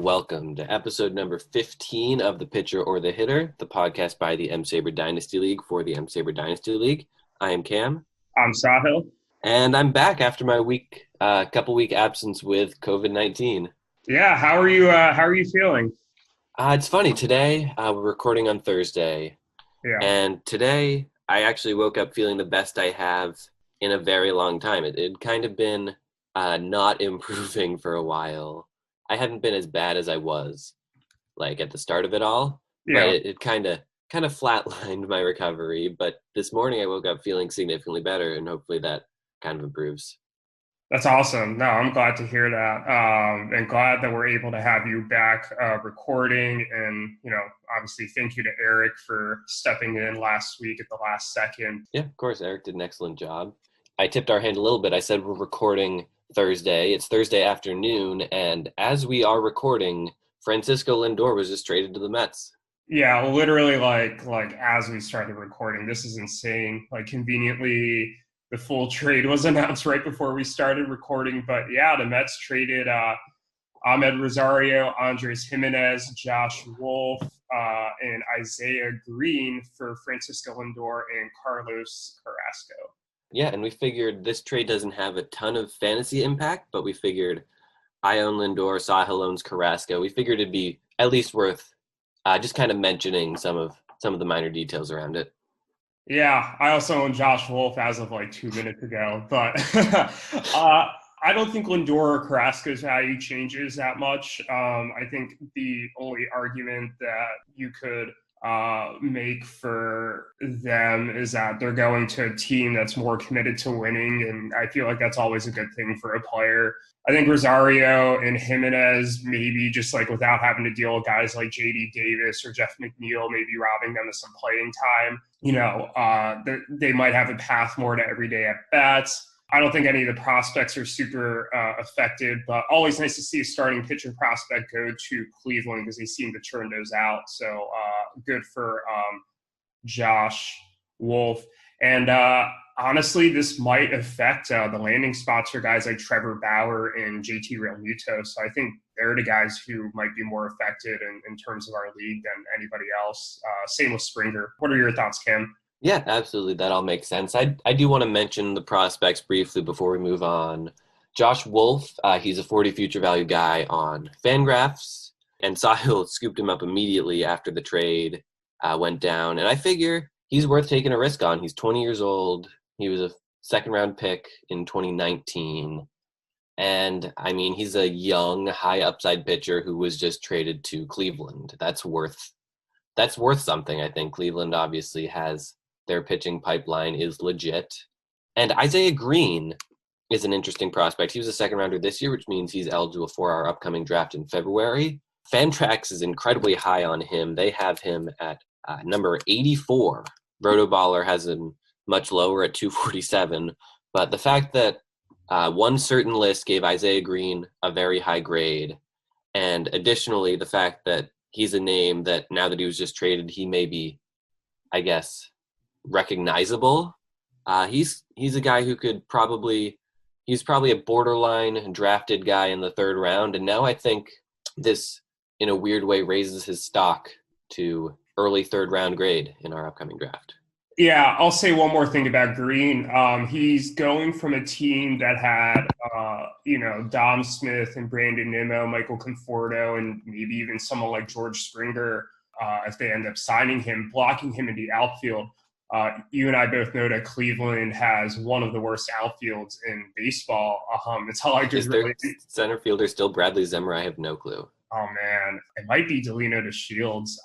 welcome to episode number 15 of The Pitcher or the Hitter, the podcast by the M-SABR Dynasty League for the M-SABR Dynasty League. I am Cam. I'm Sahil. And I'm back after my couple week absence with COVID-19. Yeah, how are you feeling? It's funny. Today, we're recording on Thursday. Yeah. And today, I actually woke up feeling the best I have in a very long time. It kind of been not improving for a while. I hadn't been as bad as I was, like, at the start of it all. Yeah. But it kind of flatlined my recovery. But this morning I woke up feeling significantly better, and hopefully that kind of improves. That's awesome. No, I'm glad to hear that. And glad that we're able to have you back recording. And, obviously thank you to Eric for stepping in last week at the last second. Yeah, of course. Eric did an excellent job. I tipped our hand a little bit. I said we're recording Thursday. It's Thursday afternoon, and as we are recording, Francisco Lindor was just traded to the Mets. Yeah, literally like as we started recording. This is insane. Like, conveniently, the full trade was announced right before we started recording. But yeah, the Mets traded Ahmed Rosario, Andres Gimenez, Josh Wolf, and Isaiah Green for Francisco Lindor and Carlos Carrasco. Yeah, and we figured this trade doesn't have a ton of fantasy impact, but we figured I own Lindor, Sahil owns Carrasco. We figured it'd be at least worth just kind of mentioning some of the minor details around it. Yeah, I also own Josh Wolf as of like 2 minutes ago, but I don't think Lindor or Carrasco's value changes that much. I think the only argument that you could make for them is that they're going to a team that's more committed to winning, and I feel like that's always a good thing for a player. I think Rosario and Gimenez, maybe just like without having to deal with guys like J.D. Davis or Jeff McNeil, maybe robbing them of some playing time, they might have a path more to everyday at-bats. I don't think any of the prospects are super affected, but always nice to see a starting pitcher prospect go to Cleveland because they seem to turn those out. So good for Josh Wolf. And honestly, this might affect the landing spots for guys like Trevor Bauer and JT Realmuto. So I think they're the guys who might be more affected in terms of our league than anybody else. Same with Springer. What are your thoughts, Cam? Yeah, absolutely. That all makes sense. I do want to mention the prospects briefly before we move on. Josh Wolf, he's a 40 future value guy on Fangraphs, and Sahil scooped him up immediately after the trade went down. And I figure he's worth taking a risk on. He's 20 years old. He was a second-round pick in 2019. And, I mean, he's a young, high-upside pitcher who was just traded to Cleveland. That's worth something, I think. Cleveland obviously has their pitching pipeline is legit. And Isaiah Green is an interesting prospect. He was a second rounder this year, which means he's eligible for our upcoming draft in February. Fantrax is incredibly high on him. They have him at number 84. Rotoballer has him much lower at 247. But the fact that one certain list gave Isaiah Green a very high grade, and additionally the fact that he's a name that now that he was just traded, he may be, I guess, recognizable. He's a guy who he's probably a borderline drafted guy in the third round. And now I think this, in a weird way, raises his stock to early third round grade in our upcoming draft. Yeah, I'll say one more thing about Green. He's going from a team that had, Dom Smith and Brandon Nimmo, Michael Conforto, and maybe even someone like George Springer, if they end up signing him, blocking him in the outfield. You and I both know that Cleveland has one of the worst outfields in baseball. It's all like Is their center fielder still Bradley Zimmer? I have no clue. Oh, man. It might be Delino to Shields.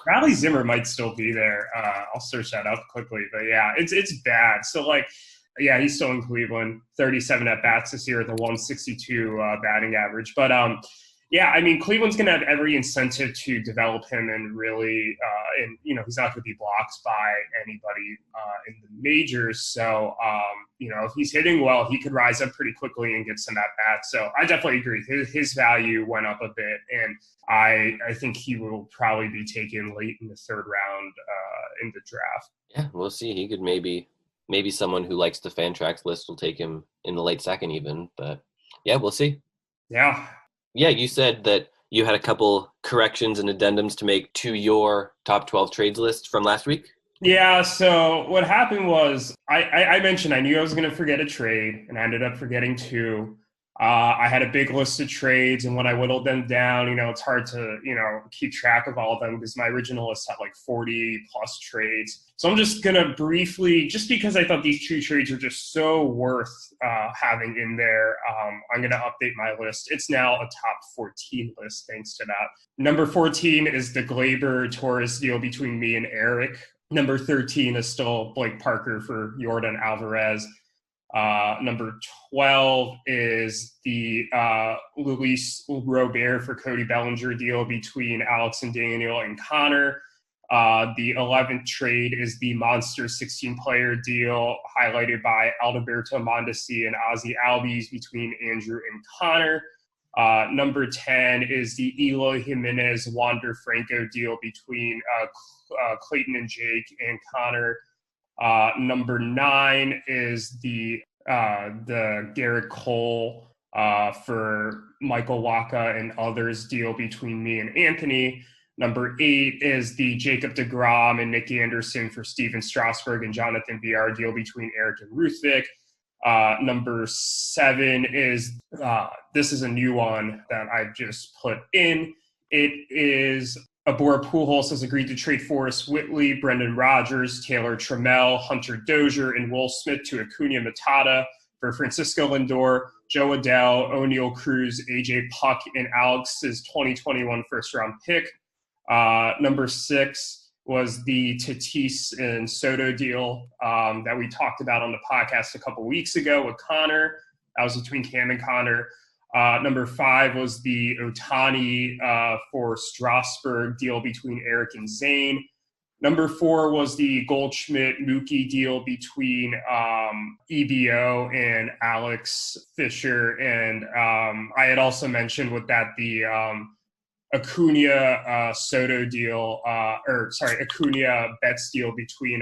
Bradley Zimmer might still be there. I'll search that up quickly. But, yeah, it's bad. So, yeah, he's still in Cleveland. 37 at-bats this year at the 162 batting average. But, yeah, I mean, Cleveland's going to have every incentive to develop him and really he's not going to be blocked by anybody in the majors. So, if he's hitting well, he could rise up pretty quickly and get some at-bats. So I definitely agree. His value went up a bit, and I think he will probably be taken late in the third round in the draft. Yeah, we'll see. He could maybe someone who likes the Fantrax list will take him in the late second even. But, yeah, we'll see. Yeah. Yeah, you said that you had a couple corrections and addendums to make to your top 12 trades list from last week. Yeah, so what happened was I mentioned I knew I was going to forget a trade, and I ended up forgetting two. I had a big list of trades, and when I whittled them down, it's hard to, keep track of all of them because my original list had like 40 plus trades. So I'm just going to briefly, just because I thought these two trades are just so worth having in there, I'm going to update my list. It's now a top 14 list thanks to that. Number 14 is the Glaber Torres deal between me and Eric. Number 13 is still Blake Parker for Jordan Alvarez. Number 12 is the Luis Robert for Cody Bellinger deal between Alex and Daniel and Connor. The 11th trade is the Monster 16-player deal highlighted by Alberto Mondesi and Ozzy Albies between Andrew and Connor. Number 10 is the Eloy Jimenez Wander Franco deal between Clayton and Jake and Connor. Number 9 is the Garrett Cole for Michael Wacha and others deal between me and Anthony. Number 8 is the Jacob deGrom and Nick Anderson for Steven Strasburg and Jonathan VR deal between Eric and Ruthvik. Number 7 is, this is a new one that I've just put in. It is Abora Pujols has agreed to trade Forrest Whitley, Brendan Rodgers, Taylor Trammell, Hunter Dozier, and Will Smith to Acuna Matata for Francisco Lindor, Joe Adele, O'Neal Cruz, AJ Puck, and Alex's 2021 first-round pick. Number 6 was the Tatis and Soto deal that we talked about on the podcast a couple weeks ago with Connor. That was between Cam and Connor. Number 5 was the Ohtani for Strasburg deal between Eric and Zane. Number 4 was the Goldschmidt-Mookie deal between EBO and Alex Fisher. And I had also mentioned with that the Acuna Soto deal, Acuna Betts deal between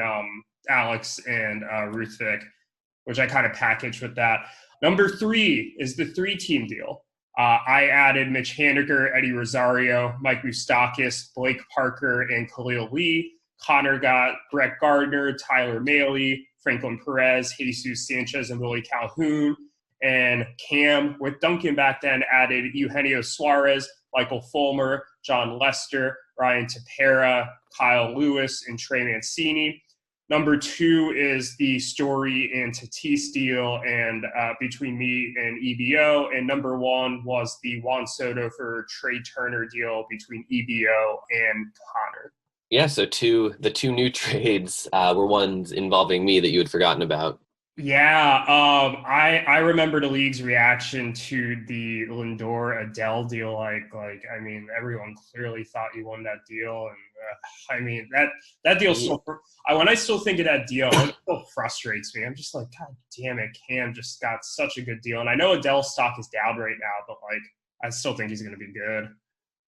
Alex and Ruthvik, which I kind of packaged with that. Number 3 is the 3-team deal. I added Mitch Haniger, Eddie Rosario, Mike Moustakas, Blake Parker, and Khalil Lee. Connor got Brett Gardner, Tyler Mahle, Franklin Perez, Jesus Sanchez, and Willie Calhoun. And Cam, with Duncan back then, added Eugenio Suarez, Michael Fulmer, John Lester, Ryan Tepera, Kyle Lewis, and Trey Mancini. Number 2 is the Story and Tatis deal and between me and EBO. And number 1 was the Juan Soto for Trey Turner deal between EBO and Connor. Yeah, so the two new trades were ones involving me that you had forgotten about. Yeah, I remember the league's reaction to the Lindor Adele deal. Like I mean, everyone clearly thought you won that deal, and I mean that deal. When I still think of that deal, it still frustrates me. I'm just like, God damn it, Cam just got such a good deal, and I know Adele's stock is down right now, but like I still think he's going to be good.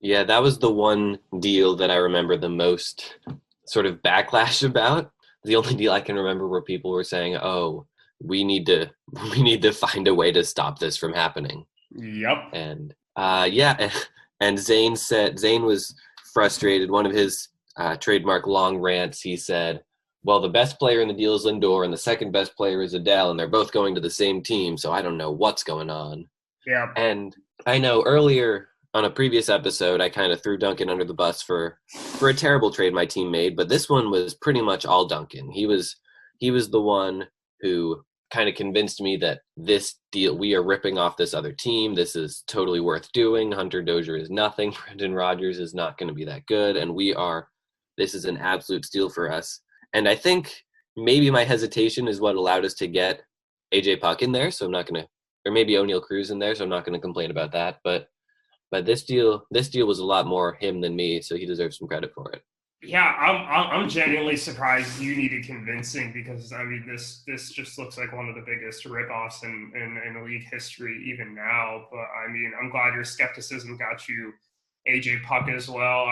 Yeah, that was the one deal that I remember the most sort of backlash about. The only deal I can remember where people were saying, "Oh, we need to find a way to stop this from happening." Yep. And and Zane was frustrated. One of his trademark long rants, he said, "Well, the best player in the deal is Lindor, and the second best player is Adele, and they're both going to the same team, so I don't know what's going on." Yeah. And I know earlier on a previous episode, I kind of threw Duncan under the bus for a terrible trade my team made, but this one was pretty much all Duncan. He was the one who kind of convinced me that this deal, we are ripping off this other team. This is totally worth doing. Hunter Dozier is nothing. Brendan Rodgers is not going to be that good. And this is an absolute steal for us. And I think maybe my hesitation is what allowed us to get AJ Puck in there. So I'm not going to, or maybe O'Neal Cruz in there. So I'm not going to complain about that. But this deal was a lot more him than me. So he deserves some credit for it. Yeah, I'm genuinely surprised you needed convincing because I mean this just looks like one of the biggest ripoffs in league history even now. But I mean I'm glad your skepticism got you AJ Puck as well.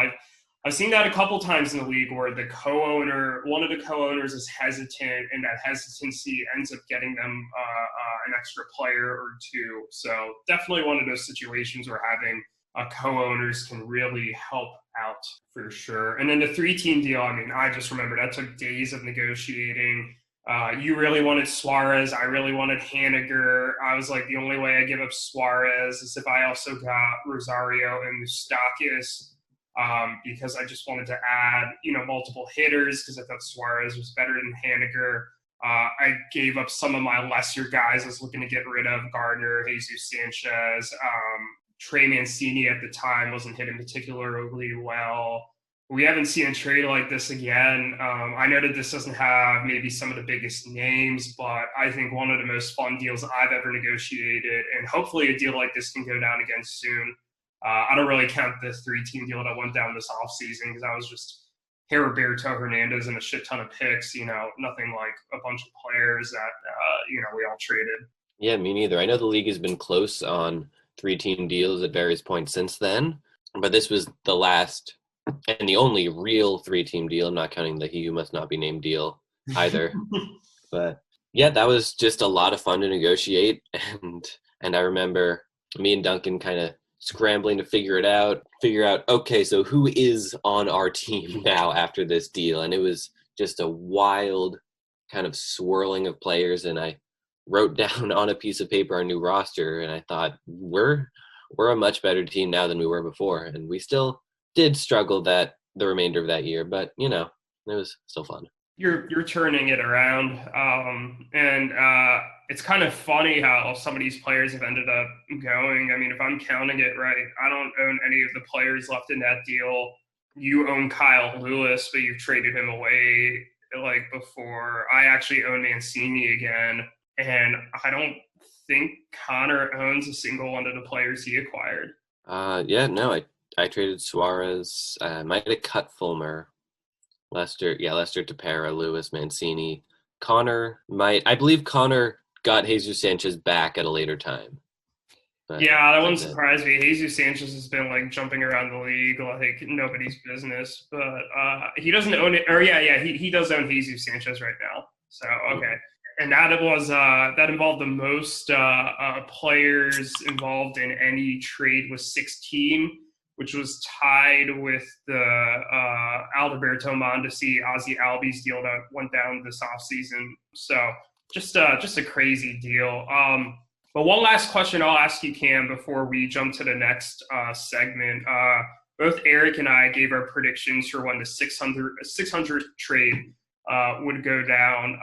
I've seen that a couple times in the league where one of the co-owners is hesitant, and that hesitancy ends up getting them an extra player or two. So definitely one of those situations where having co-owners can really help out for sure. And then the 3-team deal, I mean, I just remember that took days of negotiating. You really wanted Suarez. I really wanted Haniger. I was like, the only way I give up Suarez is if I also got Rosario and Moustakis, because I just wanted to add, multiple hitters because I thought Suarez was better than Haniger. I gave up some of my lesser guys I was looking to get rid of, Gardner, Jesus Sanchez. Trey Mancini at the time wasn't hitting particularly well. We haven't seen a trade like this again. I know that this doesn't have maybe some of the biggest names, but I think one of the most fun deals I've ever negotiated, and hopefully a deal like this can go down again soon. I don't really count the 3-team deal that went down this offseason because I was just Heriberto Hernandez and a shit ton of picks, nothing like a bunch of players that, we all traded. Yeah, me neither. I know the league has been close on 3-team deals at various points since then, but this was the last and the only real 3-team deal. I'm not counting the he who must not be named deal either. But yeah, that was just a lot of fun to negotiate. And I remember me and Duncan kind of scrambling to figure out, okay, so who is on our team now after this deal? And it was just a wild kind of swirling of players. And I wrote down on a piece of paper our new roster, and I thought we're a much better team now than we were before. And we still did struggle the remainder of that year, but it was still fun. You're turning it around, and it's kind of funny how some of these players have ended up going. I mean, if I'm counting it right, I don't own any of the players left in that deal. You own Kyle Lewis, but you've traded him away like before. I actually own Mancini again. And I don't think Connor owns a single one of the players he acquired. I traded Suarez. Might have cut Fulmer. Lester Tepera, Lewis, Mancini. I believe Connor got Jesus Sanchez back at a later time. But yeah, that wouldn't surprise me. Jesus Sanchez has been like jumping around the league like nobody's business. But he doesn't own it. Or he does own Jesus Sanchez right now. So, okay. Mm-hmm. And that involved the most players involved in any trade with 16, which was tied with the Alberto Mondesi, Ozzy Albies deal that went down this offseason. So just a crazy deal. But one last question I'll ask you, Cam, before we jump to the next segment. Both Eric and I gave our predictions for when the 600 trade would go down.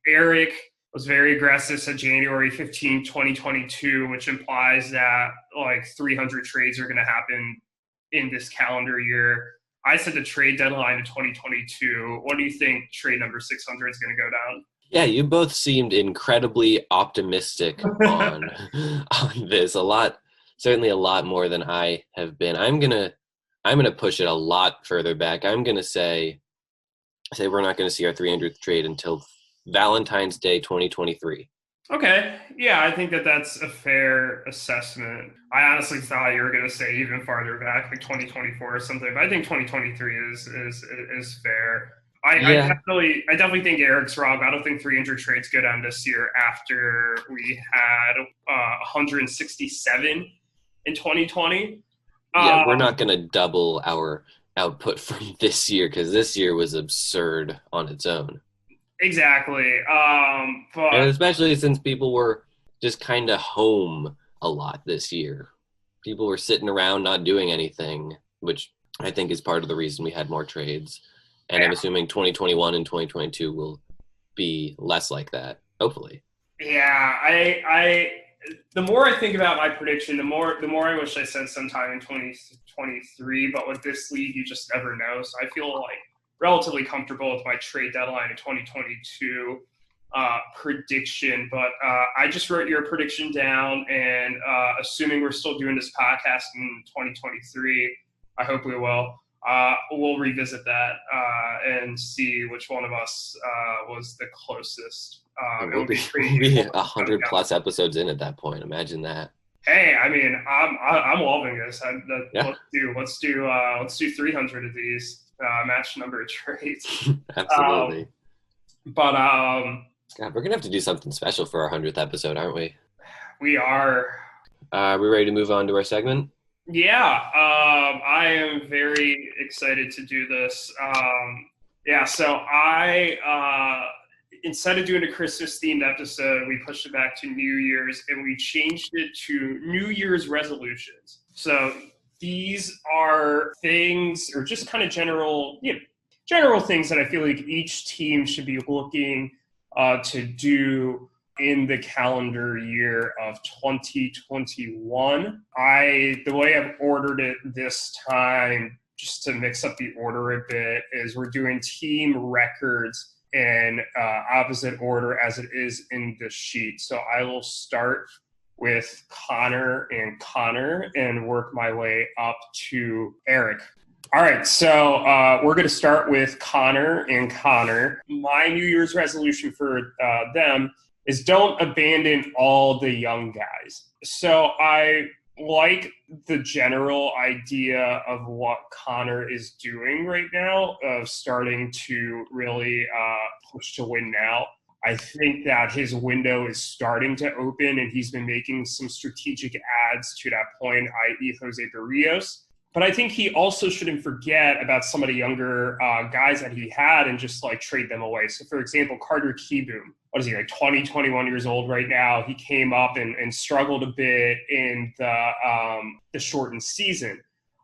Eric was very aggressive, said January 15, 2022, which implies that like 300 trades are going to happen in this calendar year. I said the trade deadline in 2022. What do you think trade number 600 is going to go down? Yeah, you both seemed incredibly optimistic on this. Certainly a lot more than I have been. I'm gonna push it a lot further back. I'm gonna say we're not going to see our 300th trade until Valentine's Day 2023. Okay. Yeah, I think that's a fair assessment. I honestly thought you were going to say even farther back, like 2024 or something, but I think 2023 is fair. I definitely think Eric's wrong. I don't think 300 trades go down this year after we had 167 in 2020. Yeah, we're not going to double our output from this year because this year was absurd on its own. Exactly. And especially since people were just kind of home a lot this year. People were sitting around not doing anything, which I think is part of the reason we had more trades. And yeah. I'm assuming 2021 and 2022 will be less like that, hopefully. Yeah, the more I think about my prediction, the more I wish I said sometime in 2023, but with this league, you just never know. So I feel like relatively comfortable with my trade deadline in 2022 prediction, but I just wrote your prediction down, and assuming we're still doing this podcast in 2023, I hope we will. We'll revisit that and see which one of us was the closest. We'll be 100 plus episodes in at that point. Imagine that. Hey, I mean, I'm loving this. Let's do 300 of these. Match number of trades. Absolutely. God, we're gonna have to do something special for our 100th episode, aren't we? We are. Are we ready to move on to our segment? I am very excited to do this. So instead of doing a Christmas themed episode, we pushed it back to New Year's and we changed it to New Year's resolutions. So these are things, or just kind of general things that I feel like each team should be looking to do in the calendar year of 2021. The way I've ordered it this time, just to mix up the order a bit, is we're doing team records in opposite order as it is in the sheet. So I will start with Connor and work my way up to Eric. All right, so we're going to start with Connor. My New Year's resolution for them is don't abandon all the young guys. So I like the general idea of what Connor is doing right now, of starting to really push to win now. I think that his window is starting to open, and he's been making some strategic adds to that point, i.e. Jose Barrios. But I think he also shouldn't forget about some of the younger guys that he had and just like trade them away. So, for example, Carter Kieboom, what is he, like 20, 21 years old right now? He came up and struggled a bit in the shortened season.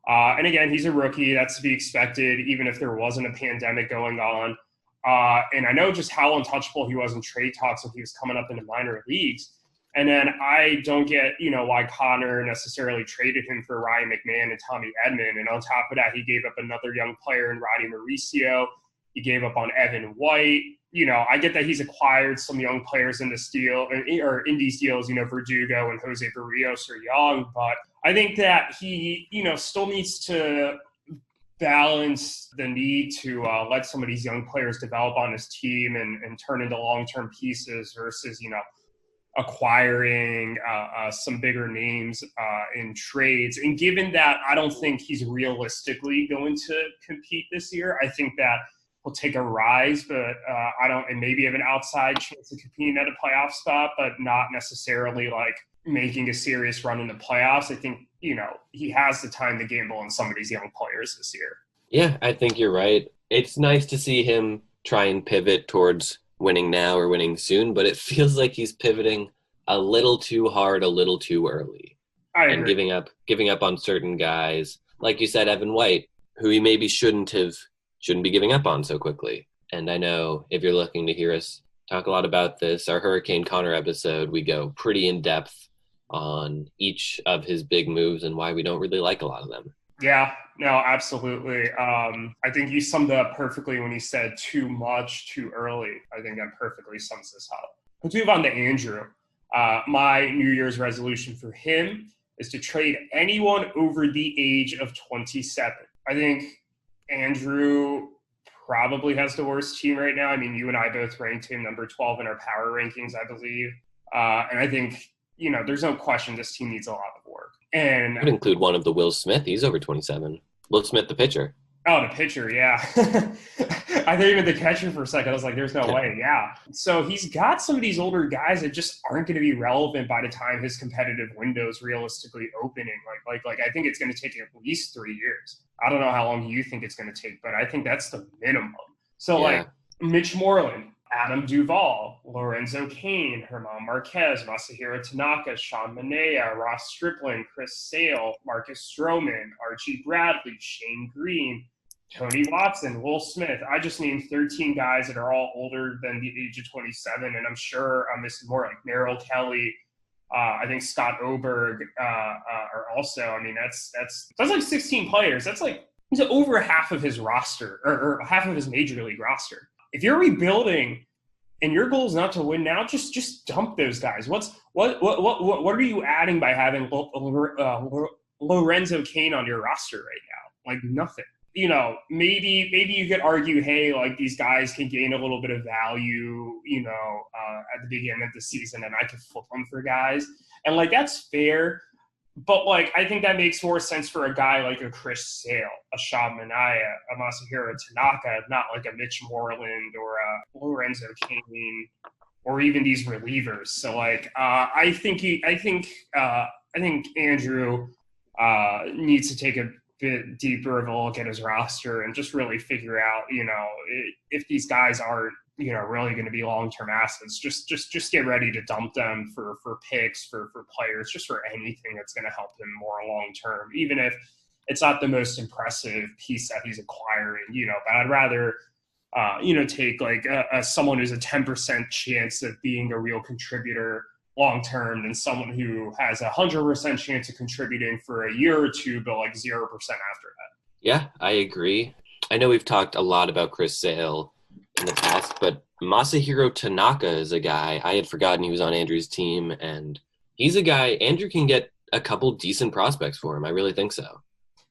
And again, he's a rookie. That's to be expected, even if there wasn't a pandemic going on. And I know just how untouchable he was in trade talks when he was coming up in the minor leagues. And then I don't get, why Connor necessarily traded him for Ryan McMahon and Tommy Edman. And on top of that, he gave up another young player in Roddy Mauricio. He gave up on Evan White. I get that he's acquired some young players in this deal, or in these deals, Verdugo and Jose Barrios are young. But I think that he, still needs to balance the need to let some of these young players develop on his team and turn into long-term pieces versus, acquiring some bigger names in trades. And given that I don't think he's realistically going to compete this year, I think that he'll take a rise, but and maybe have an outside chance of competing at a playoff spot, but not necessarily like making a serious run in the playoffs. I think, he has the time to gamble on some of these young players this year. Yeah, I think you're right. It's nice to see him try and pivot towards winning now or winning soon, but it feels like he's pivoting a little too hard, a little too early. I agree. And giving up on certain guys. Like you said, Evan White, who he maybe shouldn't be giving up on so quickly. And I know if you're looking to hear us talk a lot about this, our Hurricane Connor episode, we go pretty in depth on each of his big moves and why we don't really like a lot of them. Yeah, no, absolutely. I think you summed it up perfectly when you said too much, too early. I think that perfectly sums this up. Let's move on to Andrew. My New Year's resolution for him is to trade anyone over the age of 27. I think Andrew probably has the worst team right now. I mean, you and I both ranked him number 12 in our power rankings, I believe. And I think, there's no question this team needs a lot of work. And I would include one of the Will Smith. He's over 27. Will Smith, the pitcher. Oh, the pitcher, yeah. I thought even the catcher for a second. I was like, there's no way, yeah. So he's got some of these older guys that just aren't going to be relevant by the time his competitive window is realistically opening. Like I think it's going to take at least 3 years. I don't know how long you think it's going to take, but I think that's the minimum. So, like, Mitch Moreland, Adam Duvall, Lorenzo Cain, Herman Marquez, Masahiro Tanaka, Sean Manaea, Ross Stripling, Chris Sale, Marcus Stroman, Archie Bradley, Shane Green, Tony Watson, Will Smith. I just named 13 guys that are all older than the age of 27, and I'm sure I'm missing more, like Merrill Kelly. I think Scott Oberg are also. I mean, that's like 16 players. That's like he's over half of his roster or half of his major league roster. If you're rebuilding and your goal is not to win now, just dump those guys. What are you adding by having Lorenzo Cain on your roster right now? Like nothing. Maybe you could argue, hey, like these guys can gain a little bit of value, at the beginning of the season, and I could flip them for guys, and like that's fair. But, like, I think that makes more sense for a guy like a Chris Sale, a Sean Manaea, a Masahiro Tanaka, not like a Mitch Moreland or a Lorenzo Cain or even these relievers. So, like, I think Andrew needs to take a bit deeper of a look at his roster and just really figure out, if these guys aren't, really going to be long-term assets, just get ready to dump them for picks, for players, just for anything that's going to help him more long-term, even if it's not the most impressive piece that he's acquiring, but I'd rather, take like someone who's a 10% chance of being a real contributor long-term than someone who has 100% chance of contributing for a year or two, but like 0% after that. Yeah, I agree. I know we've talked a lot about Chris Sale in the past, but Masahiro Tanaka is a guy. I had forgotten he was on Andrew's team, and he's a guy Andrew can get a couple decent prospects for him. I really think so.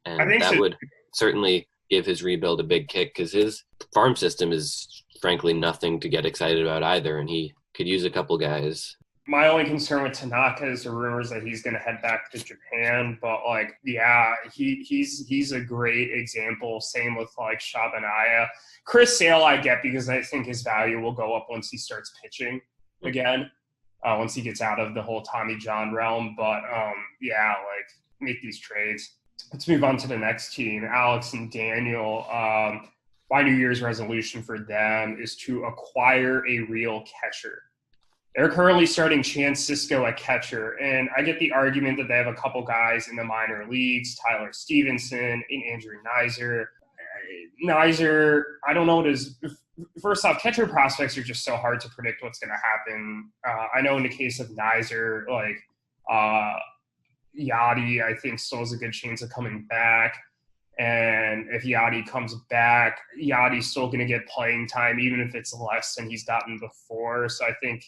And that would certainly give his rebuild a big kick because his farm system is frankly nothing to get excited about either, and he could use a couple guys. My only concern with Tanaka is the rumors that he's going to head back to Japan. But, he's a great example. Same with, Shabanaya. Chris Sale I get because I think his value will go up once he starts pitching again, once he gets out of the whole Tommy John realm. But, make these trades. Let's move on to the next team, Alex and Daniel. My New Year's resolution for them is to acquire a real catcher. They're currently starting Chance Sisco at catcher, and I get the argument that they have a couple guys in the minor leagues, Tyler Stevenson and Andrew Nizer. Nizer, I don't know what his – first off, catcher prospects are just so hard to predict what's going to happen. I know in the case of Nizer, Yachty, I think, still has a good chance of coming back. And if Yachty comes back, Yachty's still going to get playing time, even if it's less than he's gotten before. So I think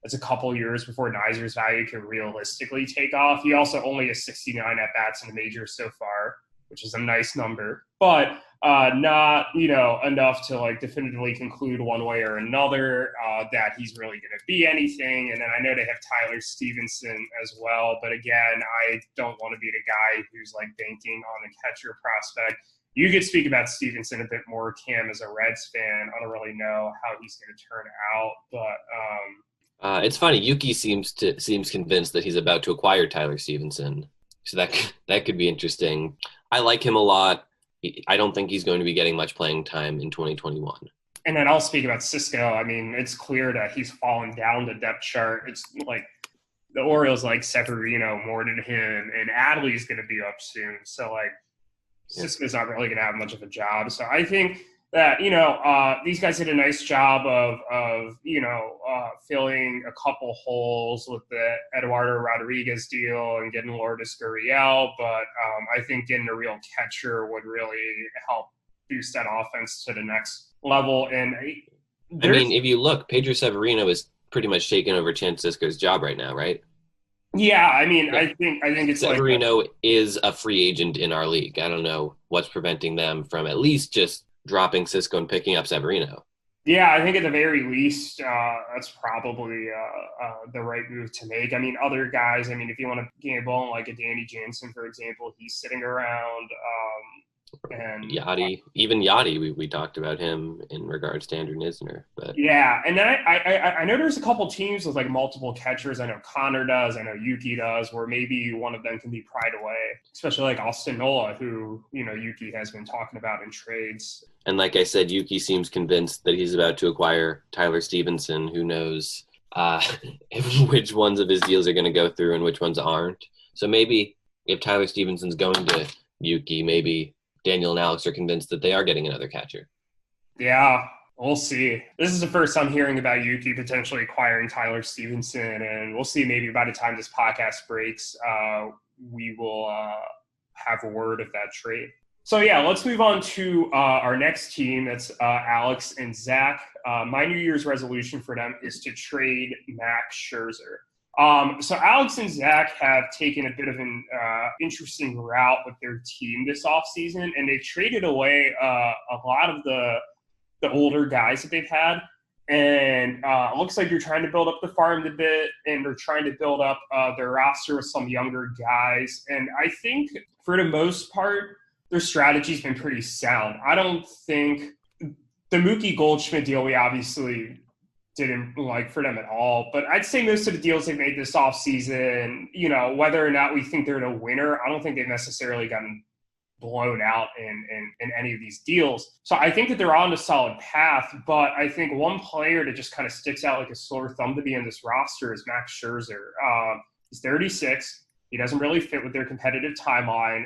it's a couple years before Nizer's value can realistically take off. He also only has 69 at-bats in the majors so far, which is a nice number, but not, enough to definitively conclude one way or another that he's really going to be anything. And then I know they have Tyler Stevenson as well, but again, I don't want to be the guy who's banking on a catcher prospect. You could speak about Stevenson a bit more, Cam, as a Reds fan. I don't really know how he's going to turn out, but it's funny. Yuki seems convinced that he's about to acquire Tyler Stevenson, so that could be interesting. I like him a lot. I don't think he's going to be getting much playing time in 2021. And then I'll speak about Sisco. I mean, it's clear that he's fallen down the depth chart. It's the Orioles like Severino more than him, and Adley's going to be up soon. So Sisco's not really going to have much of a job. So I think that, these guys did a nice job of filling a couple holes with the Eduardo Rodriguez deal and getting Lourdes Gurriel. But I think getting a real catcher would really help boost that offense to the next level. And if you look, Pedro Severino is pretty much taking over Chance Sisco's job right now, right? Yeah, I think it's Severino is a free agent in our league. I don't know what's preventing them from at least just dropping Sisco and picking up Severino. Yeah, I think at the very least, that's probably the right move to make. I mean, other guys, if you want to gamble like a Danny Jansen, for example, he's sitting around. And Yachty, even Yachty, we talked about him in regards to Andrew Knizner. But yeah, and then I know there's a couple teams with multiple catchers. I know Connor does, I know Yuki does, where maybe one of them can be pried away, especially Austin Nola, who Yuki has been talking about in trades. And like I said, Yuki seems convinced that he's about to acquire Tyler Stevenson. Who knows which ones of his deals are going to go through and which ones aren't. So maybe if Tyler Stevenson's going to Yuki, maybe Daniel and Alex are convinced that they are getting another catcher. Yeah, we'll see. This is the first time hearing about Yuki potentially acquiring Tyler Stevenson, and we'll see maybe by the time this podcast breaks, we will have a word of that trade. So, yeah, let's move on to our next team. That's Alex and Zach. My New Year's resolution for them is to trade Max Scherzer. So Alex and Zach have taken a bit of an interesting route with their team this offseason, and they've traded away a lot of the older guys that they've had. And it looks like you're trying to build up the farm a bit, and they're trying to build up their roster with some younger guys. And I think for the most part, their strategy's been pretty sound. I don't think the Mookie Goldschmidt deal we obviously didn't like for them at all. But I'd say most of the deals they've made this offseason, you know, whether or not we think they're a winner, I don't think they've necessarily gotten blown out in any of these deals. So I think that they're on a solid path, but I think one player that just kind of sticks out like a sore thumb to be in this roster is Max Scherzer. He's 36. He doesn't really fit with their competitive timeline.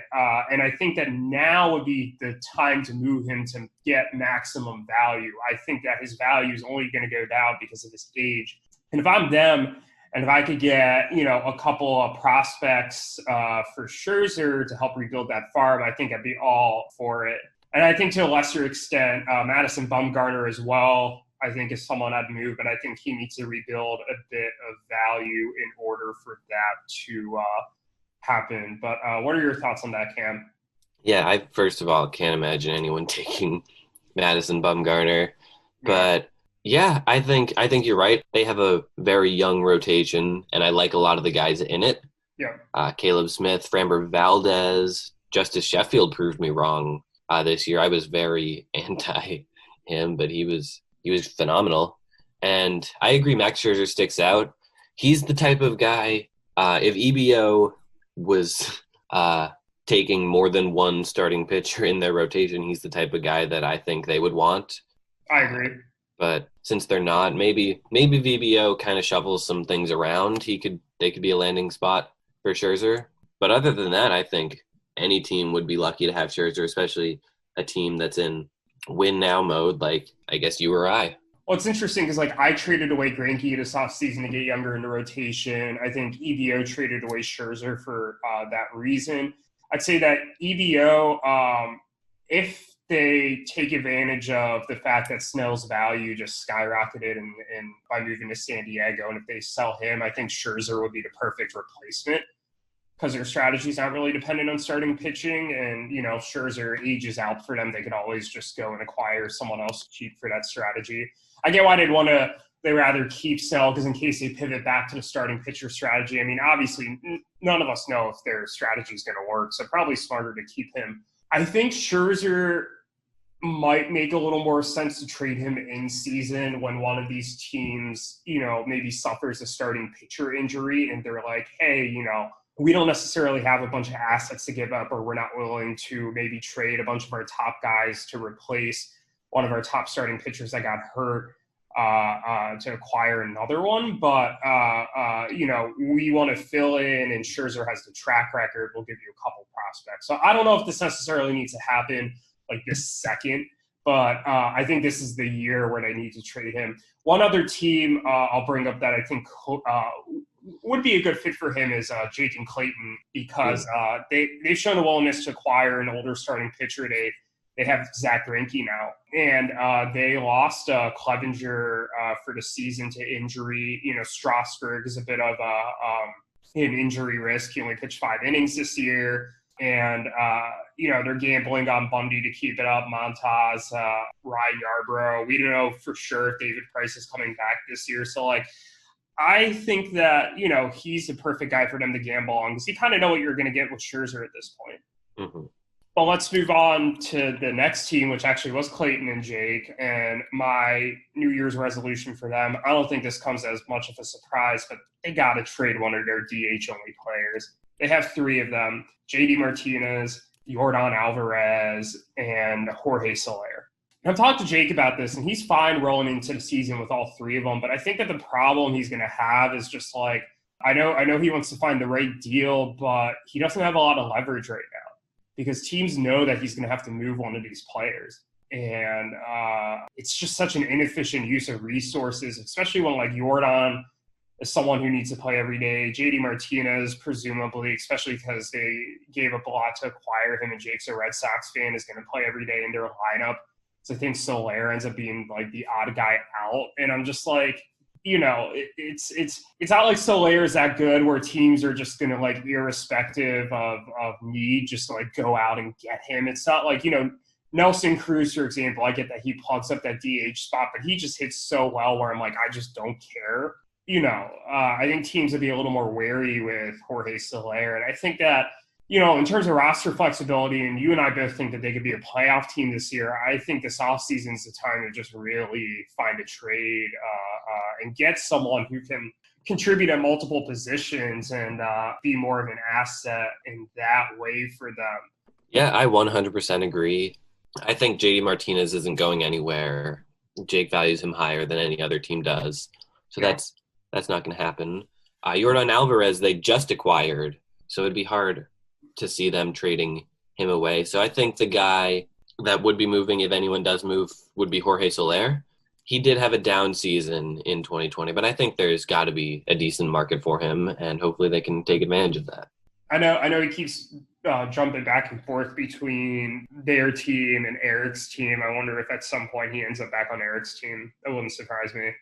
And I think that now would be the time to move him to get maximum value. I think that his value is only going to go down because of his age. And if I'm them, and if I could get, you know, a couple of prospects for Scherzer to help rebuild that farm, I think I'd be all for it. And I think to a lesser extent, Madison Bumgarner as well, I think is someone I'd move, but I think he needs to rebuild a bit of value in order for that to happen. But what are your thoughts on that, Cam? Yeah, I first of all can't imagine anyone taking Madison Bumgarner, but yeah, I think you're right. They have a very young rotation, and I like a lot of the guys in it. Yeah. Caleb Smith, Framber Valdez, Justice Sheffield proved me wrong this year. I was very anti him, but he was phenomenal. And I agree, Max Scherzer sticks out. He's the type of guy, if EBO was taking more than one starting pitcher in their rotation, he's the type of guy that I think they would want. I agree. But since they're not, maybe VBO kind of shuffles some things around. They could be a landing spot for Scherzer. But other than that, I think any team would be lucky to have Scherzer, especially a team that's in win now mode, like I guess you or I. Well, it's interesting because, like, I traded away Greinke this offseason to get younger in the rotation. I think EBO traded away Scherzer for that reason. I'd say that EBO, if they take advantage of the fact that Snell's value just skyrocketed and by moving to San Diego, and if they sell him, I think Scherzer would be the perfect replacement because their strategy's not really dependent on starting pitching. And, you know, if Scherzer ages out for them, they could always just go and acquire someone else cheap for that strategy. I get why they'd rather keep Snell because in case they pivot back to the starting pitcher strategy, I mean, obviously none of us know if their strategy is going to work, so probably smarter to keep him. I think Scherzer might make a little more sense to trade him in season when one of these teams, you know, maybe suffers a starting pitcher injury and they're like, hey, you know, we don't necessarily have a bunch of assets to give up, or we're not willing to maybe trade a bunch of our top guys to replace one of our top starting pitchers that got hurt to acquire another one. But, you know, we want to fill in, and Scherzer has the track record. We'll give you a couple prospects. So I don't know if this necessarily needs to happen like this second, but I think this is the year where they need to trade him. One other team I'll bring up that I think would be a good fit for him is Jake and Clayton, because they've shown a willingness to acquire an older starting pitcher. They have Zach Greinke now, and they lost Clevenger for the season to injury. You know, Strasburg is a bit of an injury risk. He only pitched 5 innings this year. And, you know, they're gambling on Bundy to keep it up, Montas, Ryan Yarbrough. We don't know for sure if David Price is coming back this year. So, like, I think that, you know, he's the perfect guy for them to gamble on because you kind of know what you're going to get with Scherzer at this point. Mm-hmm. But let's move on to the next team, which actually was Clayton and Jake. And my New Year's resolution for them, I don't think this comes as much of a surprise, but they got to trade one of their DH-only players. They have 3 of them: JD Martinez, Yordan Alvarez, and Jorge Soler. I've talked to Jake about this, and he's fine rolling into the season with all 3 of them. But I think that the problem he's going to have is just like, I know he wants to find the right deal, but he doesn't have a lot of leverage right now because teams know that he's going to have to move one of these players. And it's just such an inefficient use of resources, especially when like Yordan is someone who needs to play every day. JD Martinez, presumably, especially because they gave up a lot to acquire him, and Jake's a Red Sox fan, is going to play every day in their lineup. So I think Soler ends up being like the odd guy out. And I'm just like, you know, it's not like Soler is that good where teams are just going to, like, irrespective of need, just like go out and get him. It's not like, you know, Nelson Cruz, for example, I get that he plugs up that DH spot, but he just hits so well where I'm like, I just don't care. You know, I think teams would be a little more wary with Jorge Soler. And I think that In terms of roster flexibility, and you and I both think that they could be a playoff team this year, I think this offseason is the time to just really find a trade and get someone who can contribute at multiple positions and be more of an asset in that way for them. Yeah, I 100% agree. I think JD Martinez isn't going anywhere. Jake values him higher than any other team does. So Yeah. that's not going to happen. Yordan Alvarez, they just acquired, so it'd be hard to see them trading him away. So I think the guy that would be moving, if anyone does move, would be Jorge Soler. He did have a down season in 2020, but I think there's got to be a decent market for him, and hopefully they can take advantage of that. I know he keeps jumping back and forth between their team and Eric's team. I wonder if at some point he ends up back on Eric's team. That wouldn't surprise me.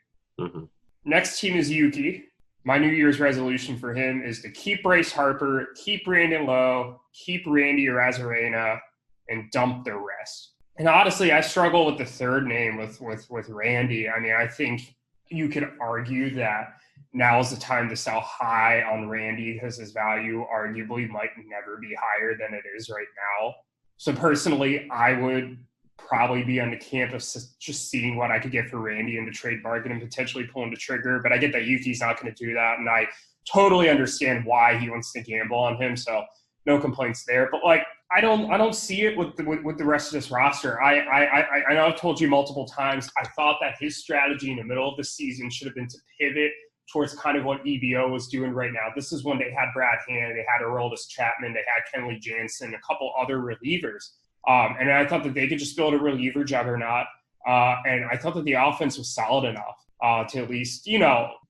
Mm-hmm. Next team is Yuki. My New Year's resolution for him is to keep Bryce Harper, keep Brandon Lowe, keep Randy Arozarena, and dump the rest. And honestly, I struggle with the third name with Randy. I mean, I think you could argue that now is the time to sell high on Randy because his value arguably might never be higher than it is right now. So personally, I would probably be on the camp of just seeing what I could get for Randy in the trade market and potentially pulling the trigger. But I get that Yuki's not going to do that, and I totally understand why he wants to gamble on him. So no complaints there. But I don't see it with the rest of this roster. I know I've told you multiple times. I thought that his strategy in the middle of the season should have been to pivot towards kind of what EBO was doing right now. This is when they had Brad Hand, they had Aroldis Chapman, they had Kenley Jansen, a couple other relievers. And I thought that they could just build a reliever juggernaut. And I thought that the offense was solid enough to at least,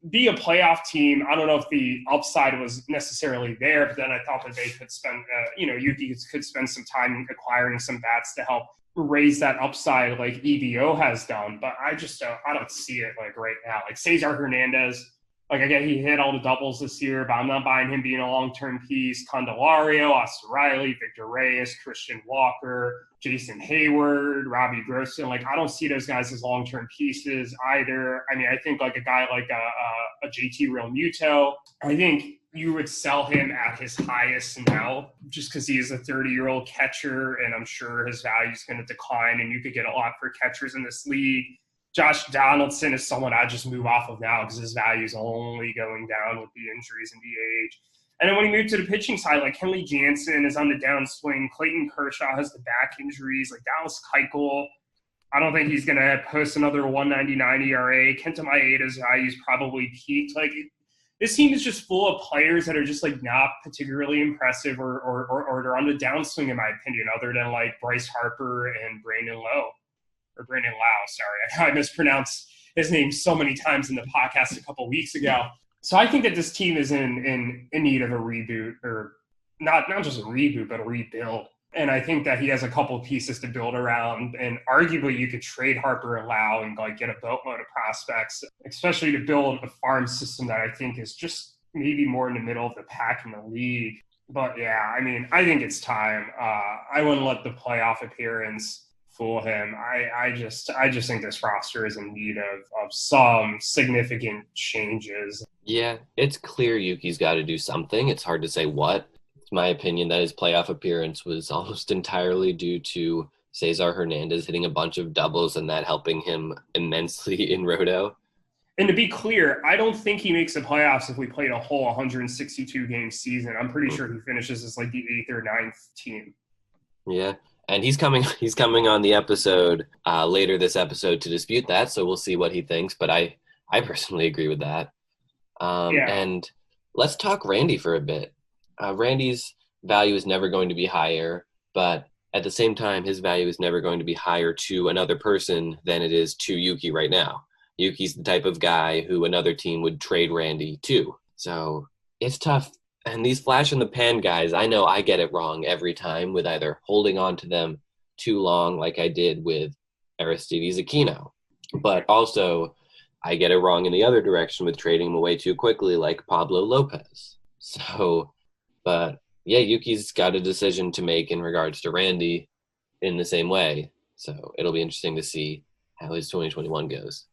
be a playoff team. I don't know if the upside was necessarily there, but then I thought that they could spend, Yuki could spend some time acquiring some bats to help raise that upside like EBO has done. But I don't see it right now. Cesar Hernandez, I get he hit all the doubles this year, but I'm not buying him being a long-term piece. Candelario, Austin Riley, Victor Reyes, Christian Walker, Jason Hayward, Robbie Grossman. I don't see those guys as long-term pieces either. I mean, I think a guy like a JT Realmuto, I think you would sell him at his highest now just because he is a 30-year-old catcher, and I'm sure his value is going to decline, and you could get a lot for catchers in this league. Josh Donaldson is someone I just move off of now because his value is only going down with the injuries and the age. And then when he moved to the pitching side, Kenley Jansen is on the downswing. Clayton Kershaw has the back injuries. Dallas Keuchel, I don't think he's going to post another 199 ERA. Kenta Maeda's value is probably peaked. This team is just full of players that are just not particularly impressive or they're on the downswing, in my opinion, other than Bryce Harper and Brandon Lowe. Or Brandon Lau, sorry. I mispronounced his name so many times in the podcast a couple weeks ago. So I think that this team is in need of a reboot, or not just a reboot, but a rebuild. And I think that he has a couple of pieces to build around. And arguably you could trade Harper and Lau and get a boatload of prospects, especially to build a farm system that I think is just maybe more in the middle of the pack in the league. But yeah, I mean, I think it's time. I wouldn't let the playoff appearance fool him. I just think this roster is in need of some significant changes. Yeah, it's clear Yuki's got to do something. It's hard to say what. It's my opinion that his playoff appearance was almost entirely due to Cesar Hernandez hitting a bunch of doubles and that helping him immensely in Roto. And to be clear, I don't think he makes the playoffs if we played a whole 162-game season. I'm pretty sure he finishes as the 8th or 9th team. Yeah. And he's coming on the episode later this episode to dispute that, so we'll see what he thinks. But I personally agree with that. And let's talk Randy for a bit. Randy's value is never going to be higher, but at the same time, his value is never going to be higher to another person than it is to Yuki right now. Yuki's the type of guy who another team would trade Randy to. So it's tough. And these flash in the pan guys, I know I get it wrong every time with either holding on to them too long like I did with Aristides Aquino. But also I get it wrong in the other direction with trading them away too quickly like Pablo Lopez. So, but yeah, Yuki's got a decision to make in regards to Randy in the same way. So it'll be interesting to see how his 2021 goes.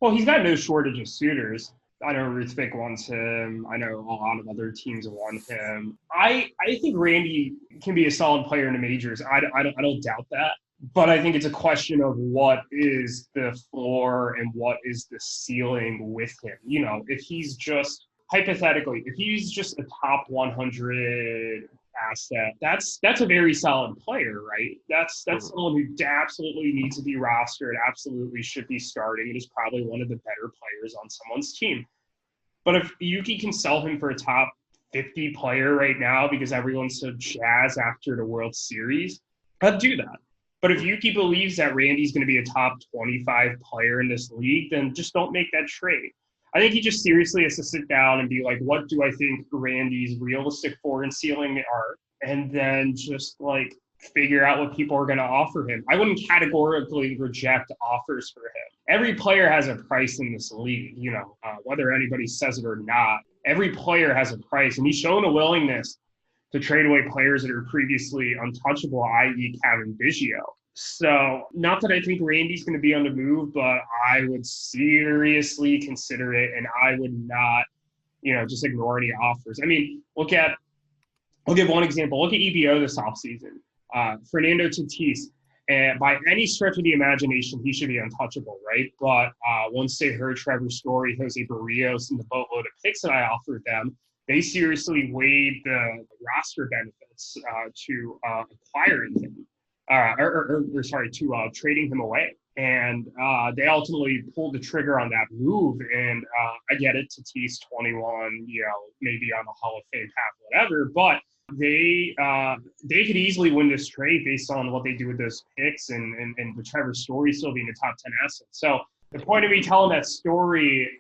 Well, he's got no shortage of suitors. I know Ruth Vick wants him. I know a lot of other teams want him. I think Randy can be a solid player in the majors. I don't doubt that. But I think it's a question of what is the floor and what is the ceiling with him. You know, if he's just, hypothetically, if he's just a top 100 asset, that's a very solid player, right? That's someone who absolutely needs to be rostered, absolutely should be starting, and is probably one of the better players on someone's team. But if Yuki can sell him for a top 50 player right now because everyone's so jazzed after the World Series, I'd do that. But if Yuki believes that Randy's going to be a top 25 player in this league, then just don't make that trade. I think he just seriously has to sit down and be like, what do I think Randy's realistic floor and ceiling are? And then just like figure out what people are going to offer him. I wouldn't categorically reject offers for him. Every player has a price in this league, you know, whether anybody says it or not. Every player has a price, and he's shown a willingness to trade away players that are previously untouchable, i.e. Kevin Biggio. So not that I think Randy's going to be on the move, but I would seriously consider it, and I would not, you know, just ignore any offers. I mean, I'll give one example. Look at EBO this offseason. Fernando Tatis. And by any stretch of the imagination, he should be untouchable, right? But once they heard Trevor Story, Jose Barrios, and the boatload of picks that I offered them, they seriously weighed the roster benefits to acquiring him, to trading him away. And they ultimately pulled the trigger on that move. And I get it, Tatis 21, you know, maybe on the Hall of Fame path, whatever. But they could easily win this trade based on what they do with those picks and the Trevor Story still being a top 10 asset. So the point of me telling that story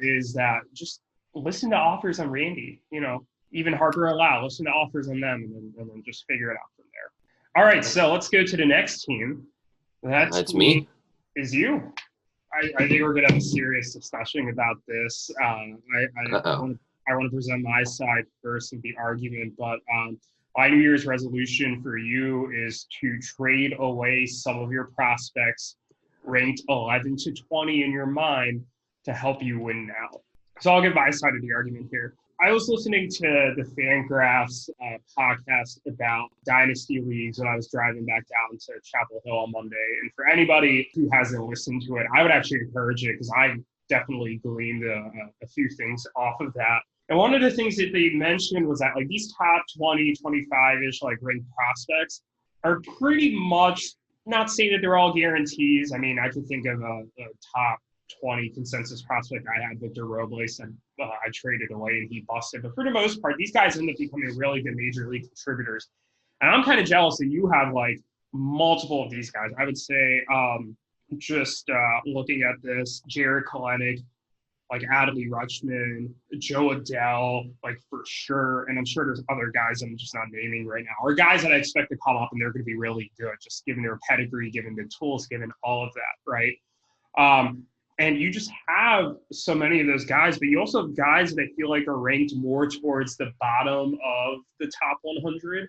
is that just listen to offers on Randy, you know, even Harper Allow, listen to offers on them and then just figure it out from there. All right, so let's go to the next team. That's me. Is you. I think we're going to have a serious discussion about this. I want to present my side first of the argument, but my New Year's resolution for you is to trade away some of your prospects ranked 11 to 20 in your mind to help you win now. So I'll give my side of the argument here. I was listening to the Fangraphs podcast about dynasty leagues when I was driving back down to Chapel Hill on Monday. And for anybody who hasn't listened to it, I would actually encourage it because I definitely gleaned a few things off of that. And one of the things that they mentioned was that like these top 20, 25-ish like ranked prospects are pretty much, not saying that they're all guarantees. I mean, I could think of a top 20 consensus prospect I had, Victor Robles, and I traded away and he busted. But for the most part, these guys end up becoming really good major league contributors. And I'm kind of jealous that you have like multiple of these guys. I would say just looking at this, Jared Kalenic, like Adley Rutschman, Joe Adell, like for sure. And I'm sure there's other guys I'm just not naming right now, or guys that I expect to come up and they're going to be really good, just given their pedigree, given the tools, given all of that, right? And you just have so many of those guys, but you also have guys that I feel like are ranked more towards the bottom of the top 100.